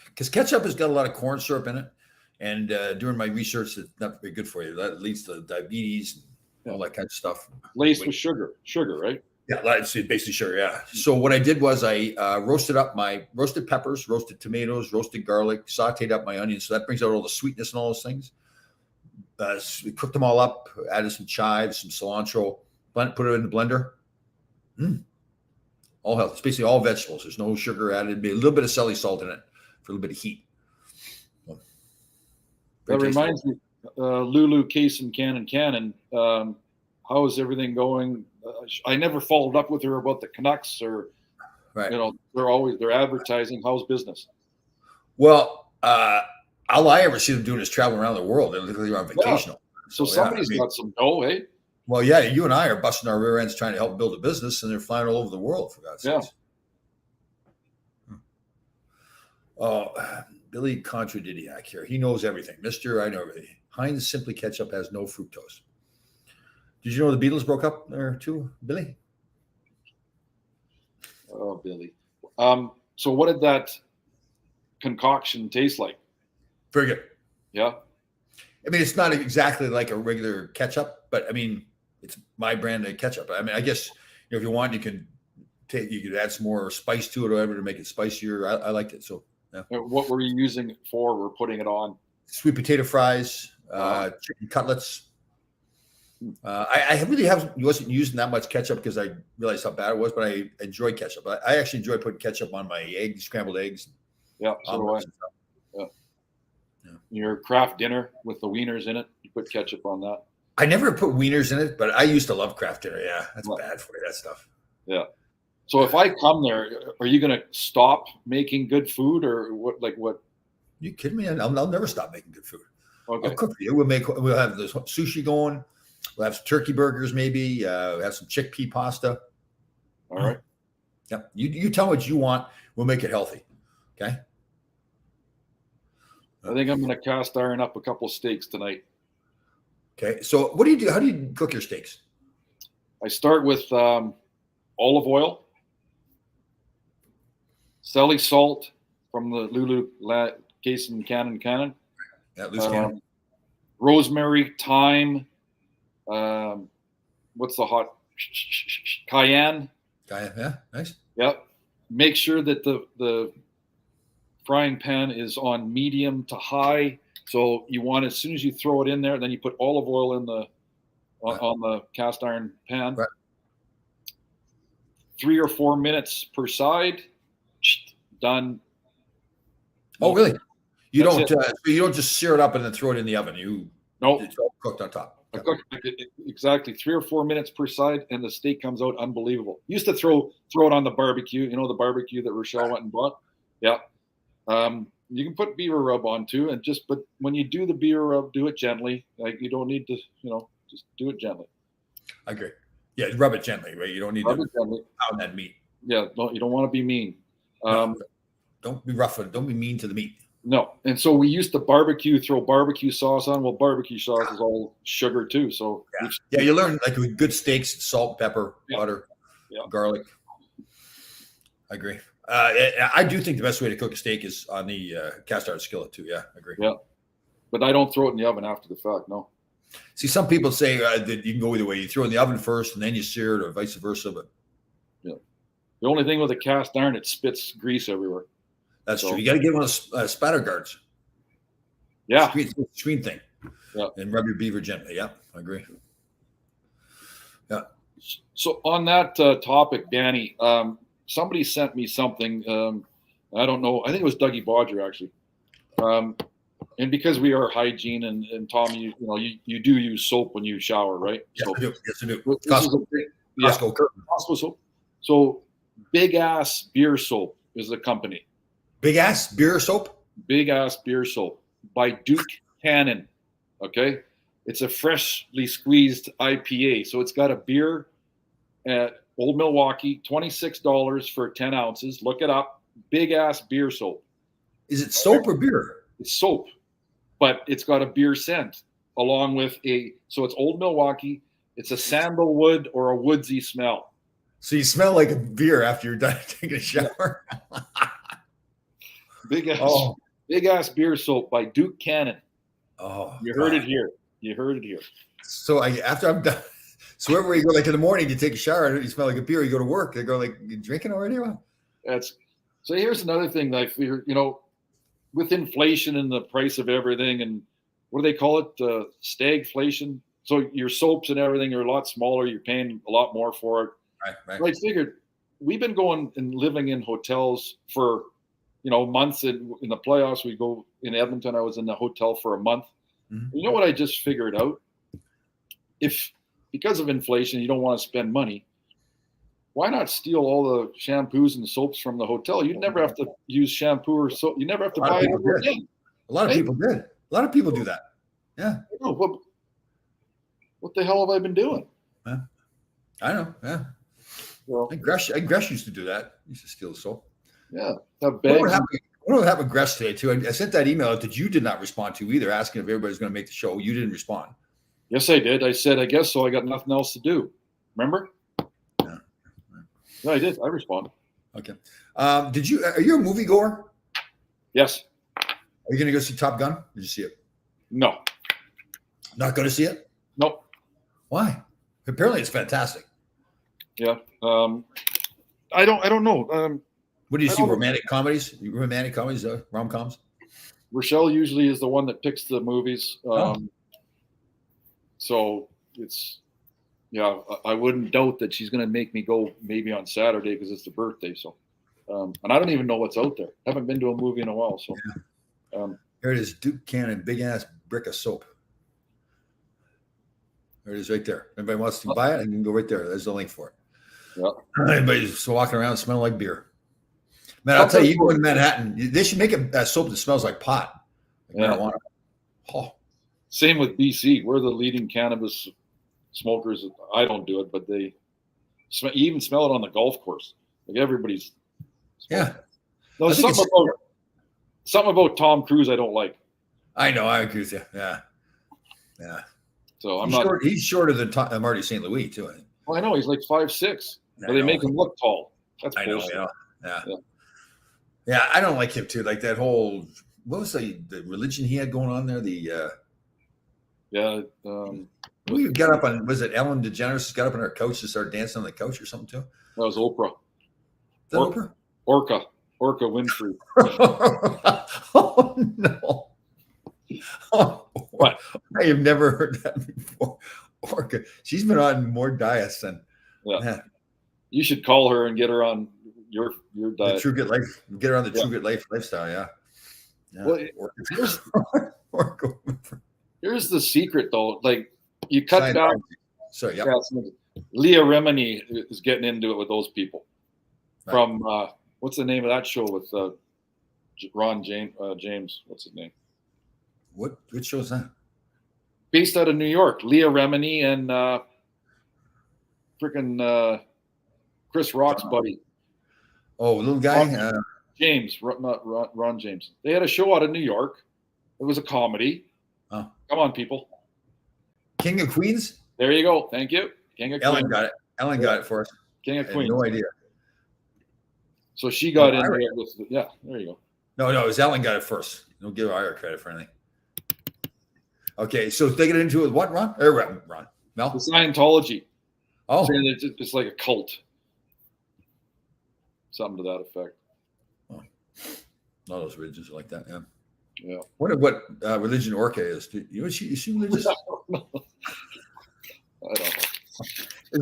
Because ketchup has got a lot of corn syrup in it. And during my research, it's not very good for you. That leads to diabetes and all that kind of stuff. Laced with sugar, right? Yeah, it's basically sugar, yeah. So what I did was I roasted up my roasted peppers, roasted tomatoes, roasted garlic, sauteed up my onions. So that brings out all the sweetness and all those things. We cooked them all up, added some chives, some cilantro, put it in the blender. All healthy. It's basically all vegetables. There's no sugar added. A little bit of celery salt in it for a little bit of heat. That reminds me, Lulu, Case, and Cannon. How is everything going? I never followed up with her about the Canucks or, right. They're advertising. How's business? Well, All I ever see them doing is traveling around the world. They look like they're on vacation. So somebody's got some dough, eh? Well, yeah, you and I are busting our rear ends trying to help build a business, and they're flying all over the world, for God's sakes. Oh, Billy Contradidiac here. He knows everything. Mr. I know everything. Heinz Simply Ketchup has no fructose. Did you know the Beatles broke up there too, Billy? Oh, Billy. So what did that concoction taste like? Very good. Yeah. I mean, it's not exactly like a regular ketchup, but I mean, it's my brand of ketchup. I mean, I guess if you want, you could add some more spice to it or whatever to make it spicier. I liked it. So, yeah. What were you using it for? We're putting it on sweet potato fries, chicken cutlets. I really wasn't using that much ketchup because I realized how bad it was, but I enjoy ketchup. I actually enjoy putting ketchup on my eggs, scrambled eggs. Yeah, so do I. Yeah. Your Kraft dinner with the wieners in it, you put ketchup on that. I never put wieners in it, but I used to love Kraft dinner. Yeah, that's bad for you, that stuff. Yeah. So if I come there, are you going to stop making good food or what? Like what? You kidding me? I'll never stop making good food. Okay. I'll cook for you. We'll have this sushi going. We'll have some turkey burgers, maybe. We'll have some chickpea pasta. All right. Yeah. You tell me what you want. We'll make it healthy. Okay. I think I'm going to cast iron up a couple steaks tonight. Okay. So what do you do? How do you cook your steaks? I start with olive oil, Selly salt from the Lulu case and cannon. Yeah, loose cannon. Rosemary, thyme. What's the hot? Cayenne. Yeah, nice. Yep. Make sure that the frying pan is on medium to high. So you want, as soon as you throw it in there, then you put olive oil in on the cast iron pan. Right. 3 or 4 minutes per side. Done. Oh, really? You don't just sear it up and then throw it in the oven. It's all cooked on top. I cook exactly 3 or 4 minutes per side, and the steak comes out unbelievable. Used to throw it on the barbecue. You know, the barbecue that Rochelle went and bought. Yeah. You can put beaver rub on too, but when you do the beaver rub, do it gently. Like you don't need to, just do it gently. I agree. Yeah, rub it gently, right? You don't need to pound that meat. Yeah, you don't want to be mean. Don't be rough. Don't be mean to the meat. No. And so we used to throw barbecue sauce on. Well, barbecue sauce is all sugar too. So you learn like with good steaks, salt, pepper, butter, garlic. I agree. I do think the best way to cook a steak is on the cast iron skillet too. Yeah, I agree. Yeah, but I don't throw it in the oven after the fact. No. See, some people say that you can go either way. You throw it in the oven first and then you sear it, or vice versa. But yeah, the only thing with a cast iron, it spits grease everywhere. That's true. You got to get one of those spatter guards. Yeah, screen thing. Yeah, and rub your beaver gently. Yeah, I agree. Yeah. So on that topic, Danny. Somebody sent me something. I don't know. I think it was Dougie Bodger actually. And because we are hygiene and Tom, you do use soap when you shower, right? Yeah, so, I do. Yes, I do. Costco soap. So Big Ass Beer Soap is the company. Big Ass Beer Soap? Big Ass Beer Soap by Duke Cannon. Okay. It's a freshly squeezed IPA. So it's got a beer at Old Milwaukee, $26 for 10 ounces. Look it up. Big Ass Beer Soap. Is it soap or beer? It's soap, but it's got a beer scent along with so it's Old Milwaukee. It's a sandalwood or a woodsy smell. So you smell like a beer after you're done taking a shower? Big Ass Beer Soap by Duke Cannon. Oh, you heard it here. You heard it here. So after I'm done, so wherever you go, like in the morning, you take a shower and you smell like a beer. You go to work, they go like, "You drinking already?" So here's another thing that I figure, with inflation and the price of everything, and what do they call it? Stagflation. So your soaps and everything are a lot smaller. You're paying a lot more for it. Right. So I figured we've been going and living in hotels for, months. In the playoffs, we go in Edmonton. I was in the hotel for a month. Mm-hmm. You know what I just figured out? If because of inflation, you don't want to spend money. why not steal all the shampoos and soaps from the hotel? You'd never have to use shampoo or soap. You never have to buy it ever again. A lot of people did. A lot of people do that. Yeah. What the hell have I been doing? Yeah. I know. Yeah. Well, Gresh used to do that. He used to steal the soap. Yeah. What happened with Gresh today, too? I sent that email that you did not respond to either, asking if everybody's going to make the show. You didn't respond. Yes, I did. I said, I guess so. I got nothing else to do. Remember? Yeah. Yeah, I did. I responded. Okay. Are you a moviegoer? Yes. Are you going to go see Top Gun? Did you see it? No. Not going to see it? Nope. Why? Apparently, it's fantastic. Yeah. I don't know. What do you see? Romantic comedies, rom-coms? Rochelle usually is the one that picks the movies. So it's, yeah, I wouldn't doubt that she's going to make me go maybe on Saturday because it's the birthday. So, and I don't even know what's out there. Haven't been to a movie in a while. So, here it is, Duke Cannon, big ass brick of soap. There it is, right there. Everybody wants to buy it, and you can go right there. There's the link for it. Yeah. Everybody's walking around smelling like beer. Man, I'll tell you, you go in Manhattan, they should make a soap that smells like pot. Marijuana. Oh. Same with BC. We're the leading cannabis smokers. I don't do it, but you even smell it on the golf course. Like everybody's. Yeah. No, something about Tom Cruise I don't like. I know. I agree with you. Yeah. Yeah. So he's shorter than Marty St. Louis, too. I think. Well, I know. He's like 5'6", but they make him look tall. That's bullshit. Yeah, I don't like him, too. Like that whole, what was the religion he had going on there? We got up on, was it Ellen DeGeneres got up on her couch to start dancing on the couch or something, too? That was Oprah. Oprah? Orca Winfrey. Oh, no. Oh, what? I have never heard that before. Orca. She's been on more diets than. Yeah. You should call her and get her on your diet. The True Good Life. Get her on the True Good Life lifestyle. Yeah. Well, here's the secret, though. Like you cut down. So yeah. Leah Remini is getting into it with those people. Right. From what's the name of that show with Ron James? What's his name? What show is that? Based out of New York. Leah Remini and freaking Chris Rock's buddy. Oh, little guy? James, not Ron James. They had a show out of New York. It was a comedy. Oh. Come on, people. King of Queens? There you go. Thank you. King of Ellen Queens. got it. Ellen got it for us. King of Queens. No idea. So she got in there with there you go. No, it was Ellen got it first. Don't give Ira credit for anything. Okay, so they get into it. What, Ron? Ron? No? The Scientology. Oh. It's like a cult. Something to that effect. Oh. A lot of those religions are like that, yeah. Yeah. Wonder what religion Orca is. Is she religious? I don't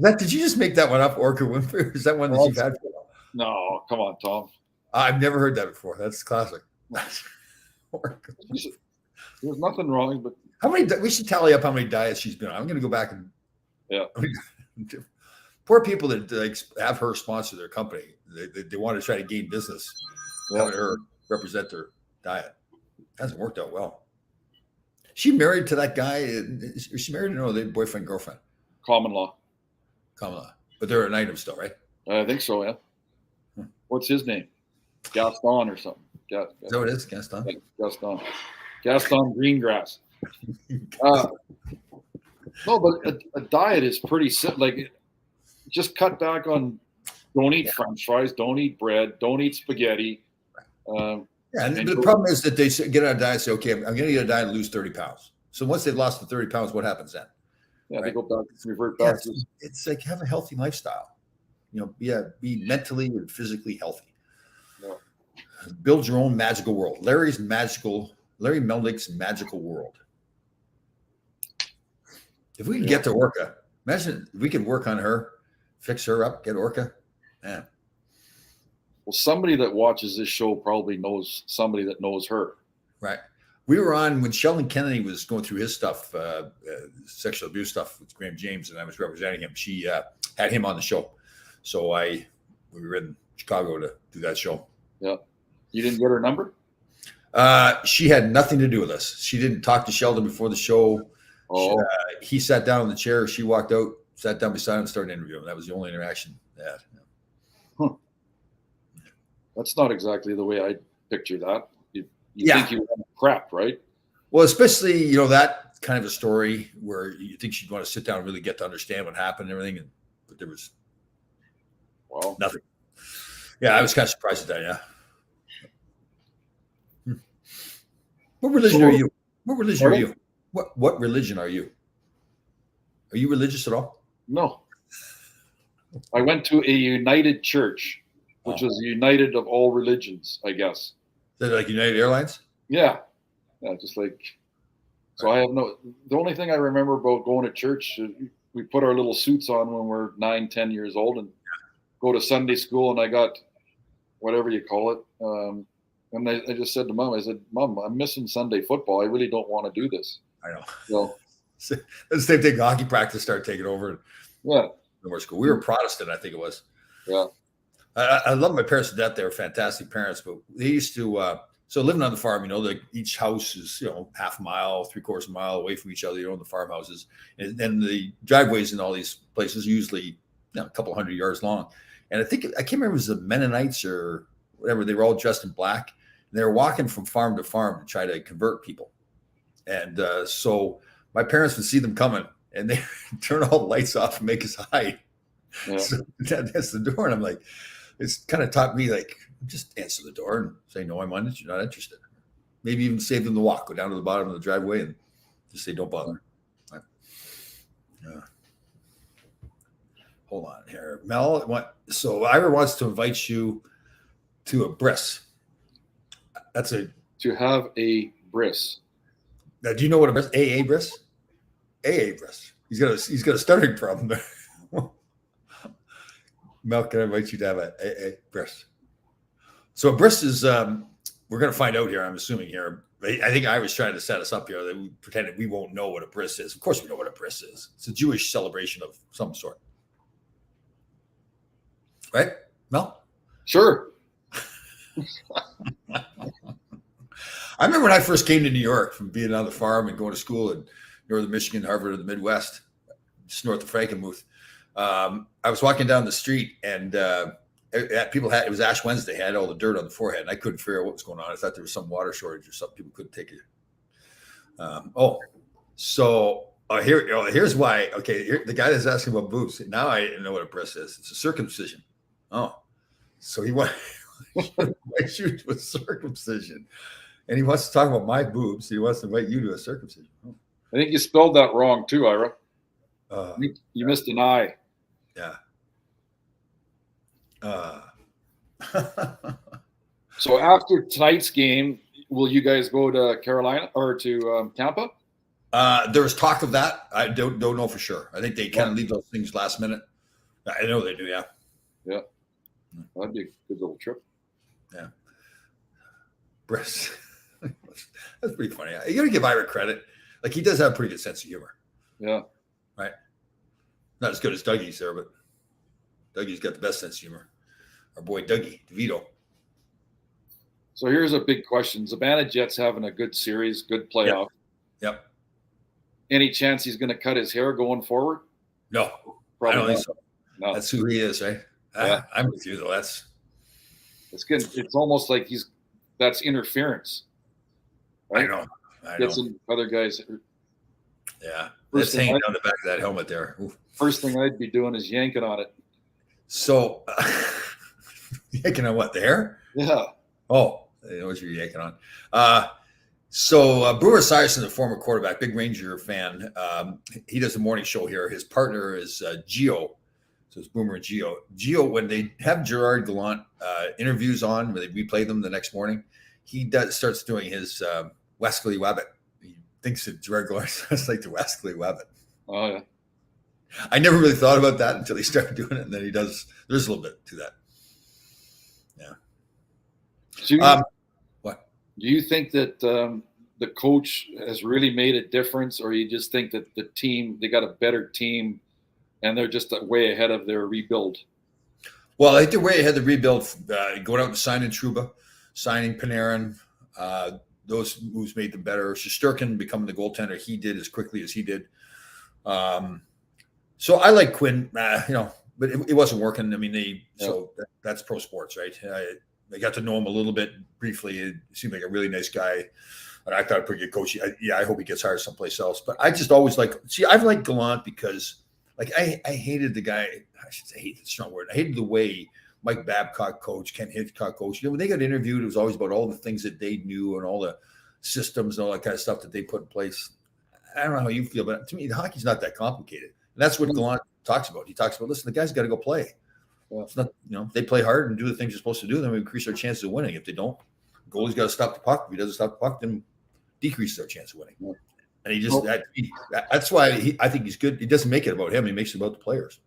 know. Did you just make that one up, Orca Winfrey? Is that one that you've had for a while? No, come on, Tom. I've never heard that before. That's classic. There's nothing wrong, but we should tally up how many diets she's been on. I'm going to go back and poor people that have her sponsor their company. They want to try to gain business, having her represent their diet. Hasn't worked out well. She married to that guy? Is she married? No, they boyfriend girlfriend. Common law. But they're an item still, right? I think so. Yeah. What's his name? Gaston or something. Is that what it is? Gaston. Gaston Greengrass. No, but a diet is pretty simple. Like, just cut back on. Don't eat French fries. Don't eat bread. Don't eat spaghetti. And the problem is that they get on a diet and say, okay, I'm going to get a diet and lose 30 pounds. So once they've lost the 30 pounds, what happens then? Yeah, they go back, revert back. It's like have a healthy lifestyle. Be mentally and physically healthy. Yeah. Build your own magical world. Larry Melnick's magical world. If we can get to Orca, imagine if we can work on her, fix her up, get Orca. Man. Well, somebody that watches this show probably knows somebody that knows her. Right. We were on when Sheldon Kennedy was going through his stuff, sexual abuse stuff with Graham James, and I was representing him. She had him on the show. So we were in Chicago to do that show. Yeah. You didn't get her number? She had nothing to do with us. She didn't talk to Sheldon before the show. Oh, He sat down in the chair. She walked out, sat down beside him, and started interviewing. That was the only interaction they had. huh. That's not exactly the way I picture that. You think you want crap, right? Well, especially, that kind of a story where you think she'd want to sit down and really get to understand what happened and everything. But there was nothing. Yeah, I was kind of surprised at that, yeah. What religion are you? What religion are you? What religion are you? Are you religious at all? No. I went to a United Church, which is united of all religions, I guess. Is that like United Airlines? Yeah, just like. So I have the only thing I remember about going to church, we put our little suits on when we're 9, 10 years old and go to Sunday school, and I got whatever you call it. And I just said to Mom, I said, Mom, I'm missing Sunday football. I really don't want to do this. I know. So, the same thing, hockey practice started taking over. Yeah. School. We were Protestant, I think it was. Yeah. I love my parents to death. They were fantastic parents, but they used to, so living on the farm, each house is, half a mile, 3/4 mile away from each other, the farmhouses. And then the driveways in all these places are usually a couple hundred yards long. And I can't remember if it was the Mennonites or whatever. They were all dressed in black. And they were walking from farm to farm to try to convert people. And so my parents would see them coming and they turn all the lights off and make us hide. Yeah. So that's the door. And I'm like, it's kind of taught me, like, just answer the door and say, no, I'm not interested. Maybe even save them the walk, go down to the bottom of the driveway and just say, don't bother. Right. Hold on here. Mel, so Ira wants to invite you to a Bris. To have a Bris. Now, do you know what a Bris? AA Bris? AA Bris. He's got a stuttering problem there. Mel, can I invite you to have a AA Bris? So a Bris is, we're going to find out here, I'm assuming here. I think I was trying to set us up here that we pretended we won't know what a Bris is. Of course we know what a Bris is. It's a Jewish celebration of some sort. Right, Mel? Sure. I remember when I first came to New York from being on the farm and going to school in northern Michigan, Harvard, or the Midwest, just north of Frankenmuth. I was walking down the street and it was Ash Wednesday, had all the dirt on the forehead, and I couldn't figure out what was going on. I thought there was some water shortage or something. People couldn't take it. Here's why. Okay, the guy that's asking about boobs. Now I know what a Bris is. It's a circumcision. Oh, so he wants to shoot with circumcision. And he wants to talk about my boobs. He wants to invite you to a circumcision. Oh. I think you spelled that wrong too, Ira. You missed an I. Yeah. So after tonight's game, will you guys go to Carolina or to Tampa? There was talk of that. I don't know for sure. I think they kind of leave those things last minute. I know they do. Yeah. Yeah. That'd be a good little trip. Yeah. Bris. That's pretty funny. You got to give Ira credit. Like, he does have a pretty good sense of humor. Yeah. Right. Not as good as Dougie's there, but Dougie's got the best sense of humor. Our boy Dougie DeVito. So here's a big question. Savannah Jet's having a good series, good playoff. Yep. Any chance he's going to cut his hair going forward? No. Probably I don't think so. No. That's who he is, right? Yeah. I'm with you, though. It's good. It's almost like that's interference. Right? I know. Get some other guys. Yeah. That's hanging down the back of that helmet there. Oof. First thing I'd be doing is yanking on it. So, yanking on what? The hair? Yeah. Oh, I know what you're yanking on. Brewer Sierson, the former quarterback, big Ranger fan. He does the morning show here. His partner is Gio. So it's Boomer and Gio. Gio, when they have Gerard Gallant interviews on, when they replay them the next morning, he starts doing his Wesley Wabbit. He thinks that Gerard Gallant sounds like the Wesley Wabbit. Oh, yeah. I never really thought about that until he started doing it, and then he does. There's a little bit to that. Yeah. So what? Do you think that the coach has really made a difference, or you just think that the team, they got a better team, and they're just way ahead of their rebuild? Well, I think the way I had the rebuild, going out and signing Trouba, signing Panarin, those moves made them better. Shesterkin becoming the goaltender he did as quickly as he did. So I like Quinn, but it wasn't working. I mean, that's pro sports, right? I got to know him a little bit briefly. It seemed like a really nice guy. And I thought a pretty good coach. I hope he gets hired someplace else. But I just always I've liked Gallant because I hated the guy. I should say hate, it's a strong word. I hated the way Mike Babcock coached, Ken Hitchcock coached. When they got interviewed, it was always about all the things that they knew and all the systems and all that kind of stuff that they put in place. I don't know how you feel, but to me, the hockey's not that complicated. And that's what Gallant talks about. He talks about, listen, the guys got to go play. Well, it's not, they play hard and do the things you're supposed to do, then we increase our chances of winning. If they don't, goalie's got to stop the puck. If he doesn't stop the puck, then decreases our chance of winning. Yeah. And he just that's why I think he's good. He doesn't make it about him. He makes it about the players.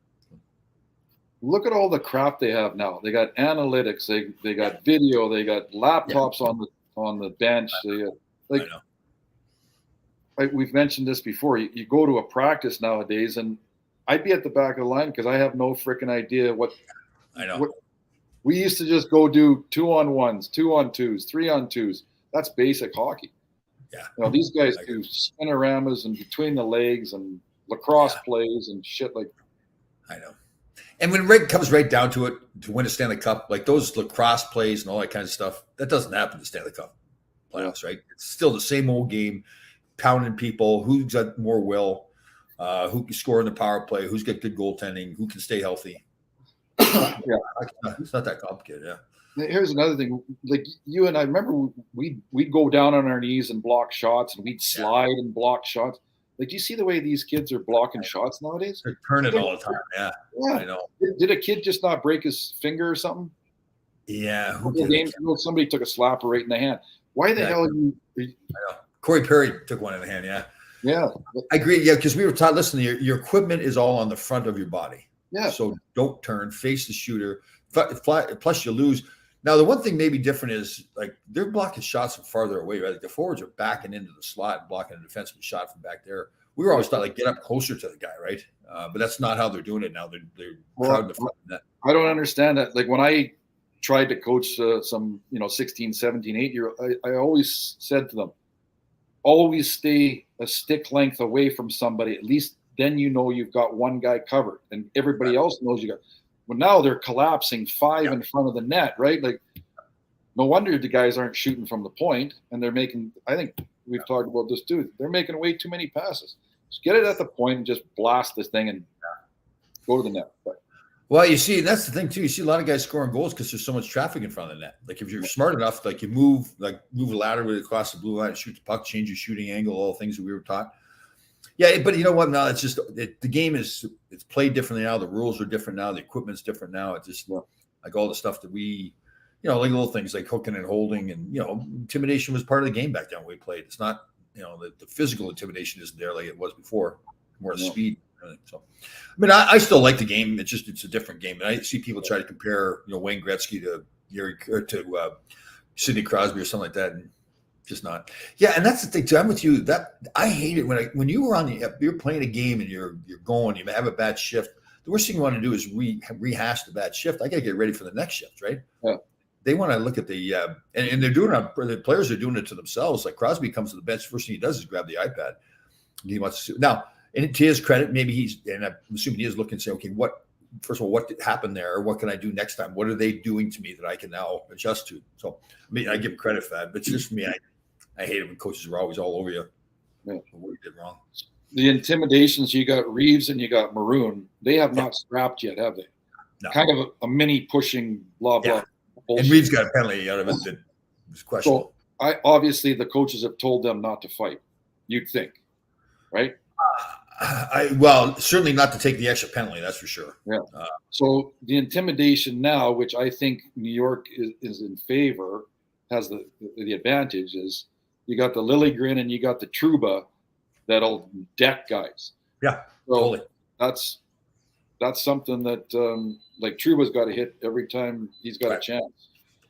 Look at all the crap they have now. They got analytics. They got video. They got laptops on the bench. We've mentioned this before. You go to a practice nowadays, and I'd be at the back of the line because I have no freaking idea what. I know. We used to just go do 2-on-1s, 2-on-2s, 3-on-2s. That's basic hockey. Yeah. These guys do spinoramas and between the legs and lacrosse plays and shit like. I know. And when it comes right down to it, to win a Stanley Cup, like those lacrosse plays and all that kind of stuff, that doesn't happen in the Stanley Cup playoffs, right? It's still the same old game, pounding people, who's got more will, who can score in the power play, who's got good goaltending, who can stay healthy. It's not that complicated, Here's another thing. Like you and I remember we'd go down on our knees and block shots, and we'd slide and block shots. Like, do you see the way these kids are blocking shots nowadays? They're turning all the time. Yeah, I know. Did a kid just not break his finger or something? Yeah. Somebody took a slapper right in the hand. Why the hell are you? I know. Corey Perry took one in the hand. Yeah. Yeah. I agree. Yeah, because we were taught. Listen, your equipment is all on the front of your body. Yeah. So don't turn. Face the shooter. Plus, you lose. Now, the one thing maybe different is like they're blocking shots from farther away, right? Like the forwards are backing into the slot and blocking a defensive shot from back there. We were always taught get up closer to the guy, right? But that's not how they're doing it now. They're crowding the front of the net. I don't understand that. Like when I tried to coach some 16, 17, 8-year-old, I always said to them, always stay a stick length away from somebody. At least then you've got one guy covered and everybody else knows you got. Well, now they're collapsing 5 in front of the net, right? Like, no wonder the guys aren't shooting from the point, and they're making. I think we've talked about this too. They're making way too many passes. Just get it at the point and just blast this thing and go to the net. Well, you see, that's the thing too. You see a lot of guys scoring goals because there's so much traffic in front of the net. Like if you're smart enough, you move laterally across the blue line, shoot the puck, change your shooting angle, all the things that we were taught. Yeah, but you know what? Now it's just the game it's played differently now. The rules are different now. The equipment's different now. It's just like all the stuff that we, like little things like hooking and holding, and intimidation was part of the game back then when we played. It's not, the physical intimidation isn't there like it was before. More speed. So, I mean, I still like the game. It's a different game. And I see people try to compare, Wayne Gretzky to Sidney Crosby or something like that. And just not. Yeah, and that's the thing too. I'm with you. That I hate it when you were you're playing a game and you're going, you have a bad shift. The worst thing you want to do is rehash the bad shift. I got to get ready for the next shift, right? Yeah. They want to look at the and they're doing it. The players are doing it to themselves. Like Crosby comes to the bench, first thing he does is grab the iPad. He wants to now. And to his credit, maybe and I'm assuming he is looking and say, okay, first of all, what happened there? What can I do next time? What are they doing to me that I can now adjust to? So, I mean, I give him credit for that, but just for me, I hate it when coaches are always all over you. Yeah. What you did wrong. The intimidations, you got Reeves and you got Maroon. They have not scrapped yet, have they? No. Kind of a mini pushing, blah, blah. Bullshit. And Reeves got a penalty out of it that was questionable. So, obviously, the coaches have told them not to fight, you'd think, right? Well, certainly not to take the extra penalty, that's for sure. Yeah. So the intimidation now, which I think New York is in favor, has the advantage is you got the Liljegren and you got the Trouba that'll deck guys. Yeah, so totally. That's something that like Trouba's got to hit every time he's got a chance.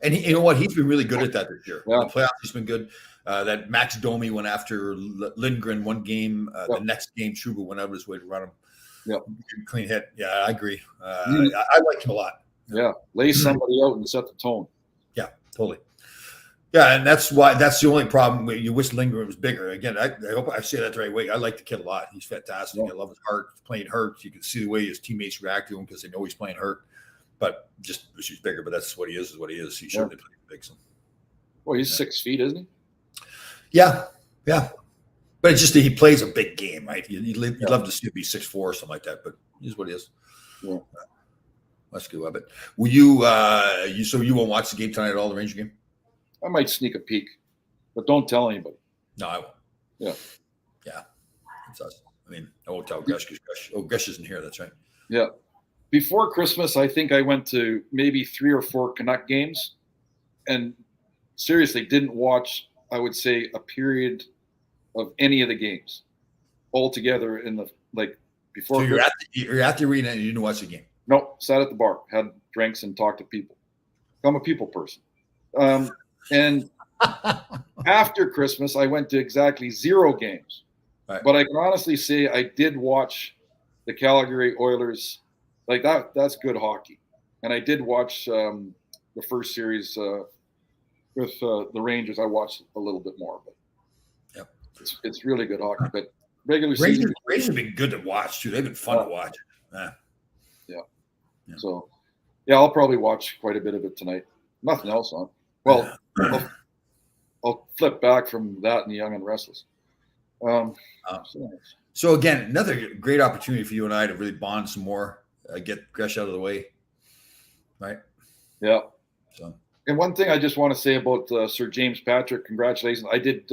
And you know what? He's been really good at that this year. Yeah. The playoffs, he's been good. That Max Domi went after Lindgren one game. The next game, Trouba went out of his way to run him. Yeah. Clean hit. Yeah, I agree. I like him a lot. Yeah, lay somebody out and set the tone. Yeah, totally. Yeah, and that's the only problem. You wish Lindgren was bigger. Again, I hope I say that the right way. I like the kid a lot. He's fantastic. Yeah. I love his heart. He's playing hurt. You can see the way his teammates react to him because they know he's playing hurt. But just wish he's bigger. But that's what he is. What he is. He certainly plays big. So. Well, he's 6 feet, isn't he? Yeah, yeah. But it's just that he plays a big game, right? You'd love to see him be 6'4" or something like that. But he's what he is. Yeah. That's good. But will you? So you won't watch the game tonight at all? The Ranger game? I might sneak a peek, but don't tell anybody. No, I won't. Yeah. Yeah. It's us. I mean, I won't tell Gush because Gush isn't here. That's right. Yeah. Before Christmas, I think I went to maybe 3 or 4 Canuck games and seriously didn't watch, I would say, a period of any of the games altogether in the, like, before. So you're at the arena and you didn't watch the game? No, sat at the bar, had drinks and talked to people. I'm a people person. And after Christmas, I went to exactly 0 games. Right. But I can honestly say I did watch the Calgary Oilers. Like that's good hockey. And I did watch the first series with the Rangers. I watched a little bit more, but it's really good hockey. But regular season, Rangers have been good to watch too. They've been fun to watch. Yeah. So I'll probably watch quite a bit of it tonight. Nothing else on. Well, I'll flip back from that and the Young and Restless. So again, another great opportunity for you and I to really bond some more, get Gresh out of the way, right? Yeah. So, and one thing I just want to say about Sir James Patrick, congratulations. I did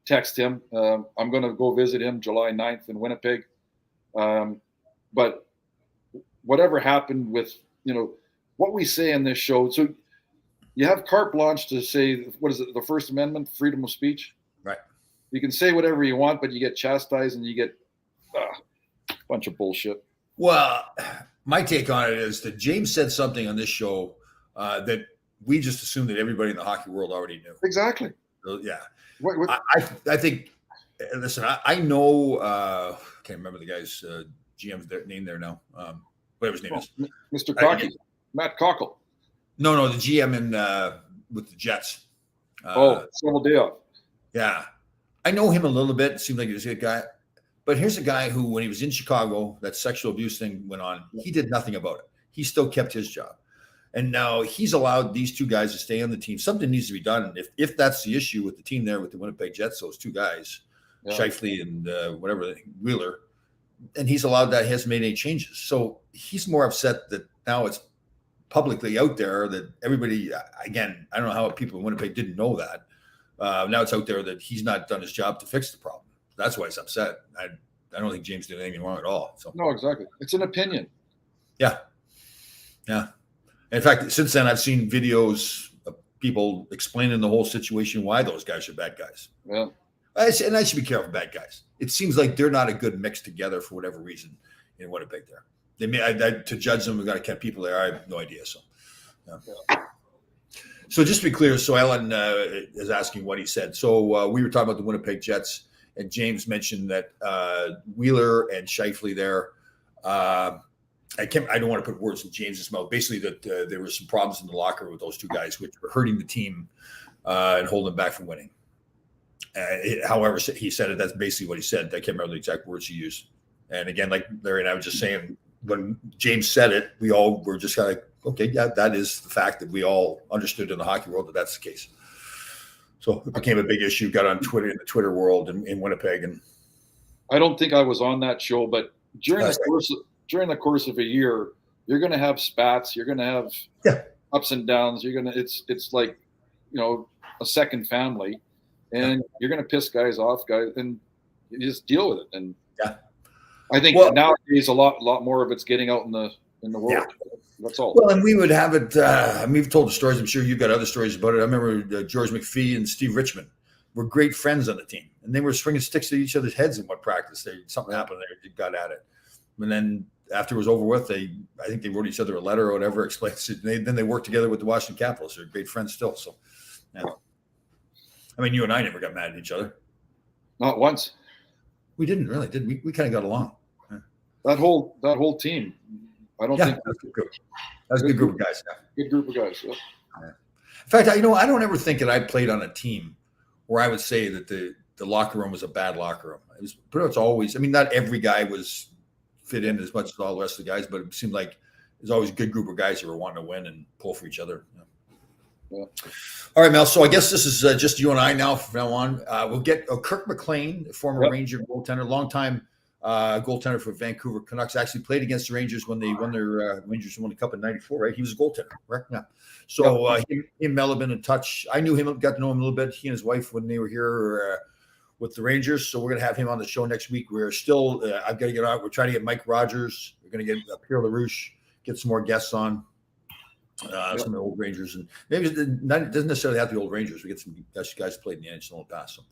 text him. I'm going to go visit him July 9th in Winnipeg. But whatever happened with, what we say in this show, so you have carte blanche to say, what is it, the First Amendment, freedom of speech? Right. You can say whatever you want, but you get chastised and you get a bunch of bullshit. Well, my take on it is that James said something on this show that we just assumed that everybody in the hockey world already knew. Exactly. So, yeah. What? I think, listen, I know, can't remember the guy's GM's name there now. Whatever his name is. Mr. Cocky. Matt Cockle. No, the GM in with the Jets. Several day off. Yeah. I know him a little bit. It seemed like he was a good guy. But here's a guy who, when he was in Chicago, that sexual abuse thing went on. He did nothing about it. He still kept his job. And now he's allowed these 2 guys to stay on the team. Something needs to be done. If that's the issue with the team there with the Winnipeg Jets, those 2 guys, Scheifele and Wheeler, and he's allowed that. He hasn't made any changes. So he's more upset that now it's publicly out there that everybody, again, I don't know how people in Winnipeg didn't know that. Now it's out there that he's not done his job to fix the problem. That's why he's upset. I don't think James did anything wrong at all. So no, exactly. It's an opinion. Yeah. In fact, since then, I've seen videos of people explaining the whole situation, why those guys are bad guys. Yeah. And I should be careful, bad guys. It seems like they're not a good mix together for whatever reason in Winnipeg there. They may to judge them, we've got to keep people there. I have no idea. So, So just to be clear, so Ellen is asking what he said. So we were talking about the Winnipeg Jets, and James mentioned that Wheeler and Scheifele there. I don't want to put words in James's mouth. Basically, that there were some problems in the locker room with those 2 guys, which were hurting the team and holding them back from winning. However, he said it. That's basically what he said. I can't remember the exact words he used. And again, like Larry and I was just saying, when James said it, we all were just kind of like, okay, yeah, that is the fact that we all understood in the hockey world that that's the case. So it became a big issue, got on Twitter in the Twitter world in Winnipeg. And I don't think I was on that show, but during the course of a year, you're going to have spats, you're going to have ups and downs. It's like, a second family, and you're going to piss guys off, and you just deal with it. And I think nowadays a lot more of it's getting out in the world. Yeah. That's all. Well, and we would have it. We've told the stories. I'm sure you've got other stories about it. I remember George McPhee and Steve Richmond were great friends on the team, and they were swinging sticks at each other's heads in one practice. Something happened there. They got at it, and then after it was over with, I think they wrote each other a letter or whatever. Explains it. Then they worked together with the Washington Capitals. They're great friends still. So, yeah. I mean, you and I never got mad at each other. Not once. We didn't really, did we? We kind of got along. That whole team. I don't Yeah, think that's a good group. That's a good group of guys. Yeah. good group of guys. Yeah. In fact, I don't ever think that I played on a team where I would say that the locker room was a bad locker room. It was pretty much always. I mean, not every guy was fit in as much as all the rest of the guys, but it seemed like there's always a good group of guys who were wanting to win and pull for each other. Yeah. All right, Mel. So I guess this is just you and I now from now on. We'll get Kirk McLean, former Ranger goaltender, longtime goaltender for Vancouver Canucks. Actually played against the Rangers when they won their Rangers won the Cup in '94. Right, he was a goaltender. Right. Yeah. So he and Mel have been in touch. I knew him, got to know him a little bit. He and his wife when they were here with the Rangers. So we're going to have him on the show next week. We're still. I've got to get out. We're trying to get Mike Rogers. We're going to get Pierre LaRouche. Get some more guests on. Some of the old Rangers, and maybe it doesn't necessarily have to be old Rangers. We get some guys played in the NHL in the past. So.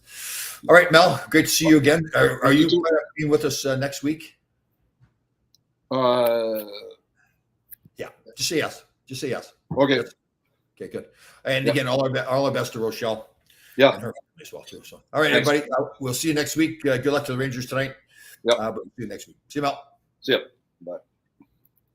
All right, Mel, great to see you again. Are you being with us next week? Yeah. Just say yes. Just say yes. Okay. Okay, good. And again, all our best to Rochelle. Yeah. And her family as well too. So, all right, Thanks. everybody. We'll see you next week. Good luck to the Rangers tonight. Yeah. But we'll see you next week. See you, Mel. See ya. Bye.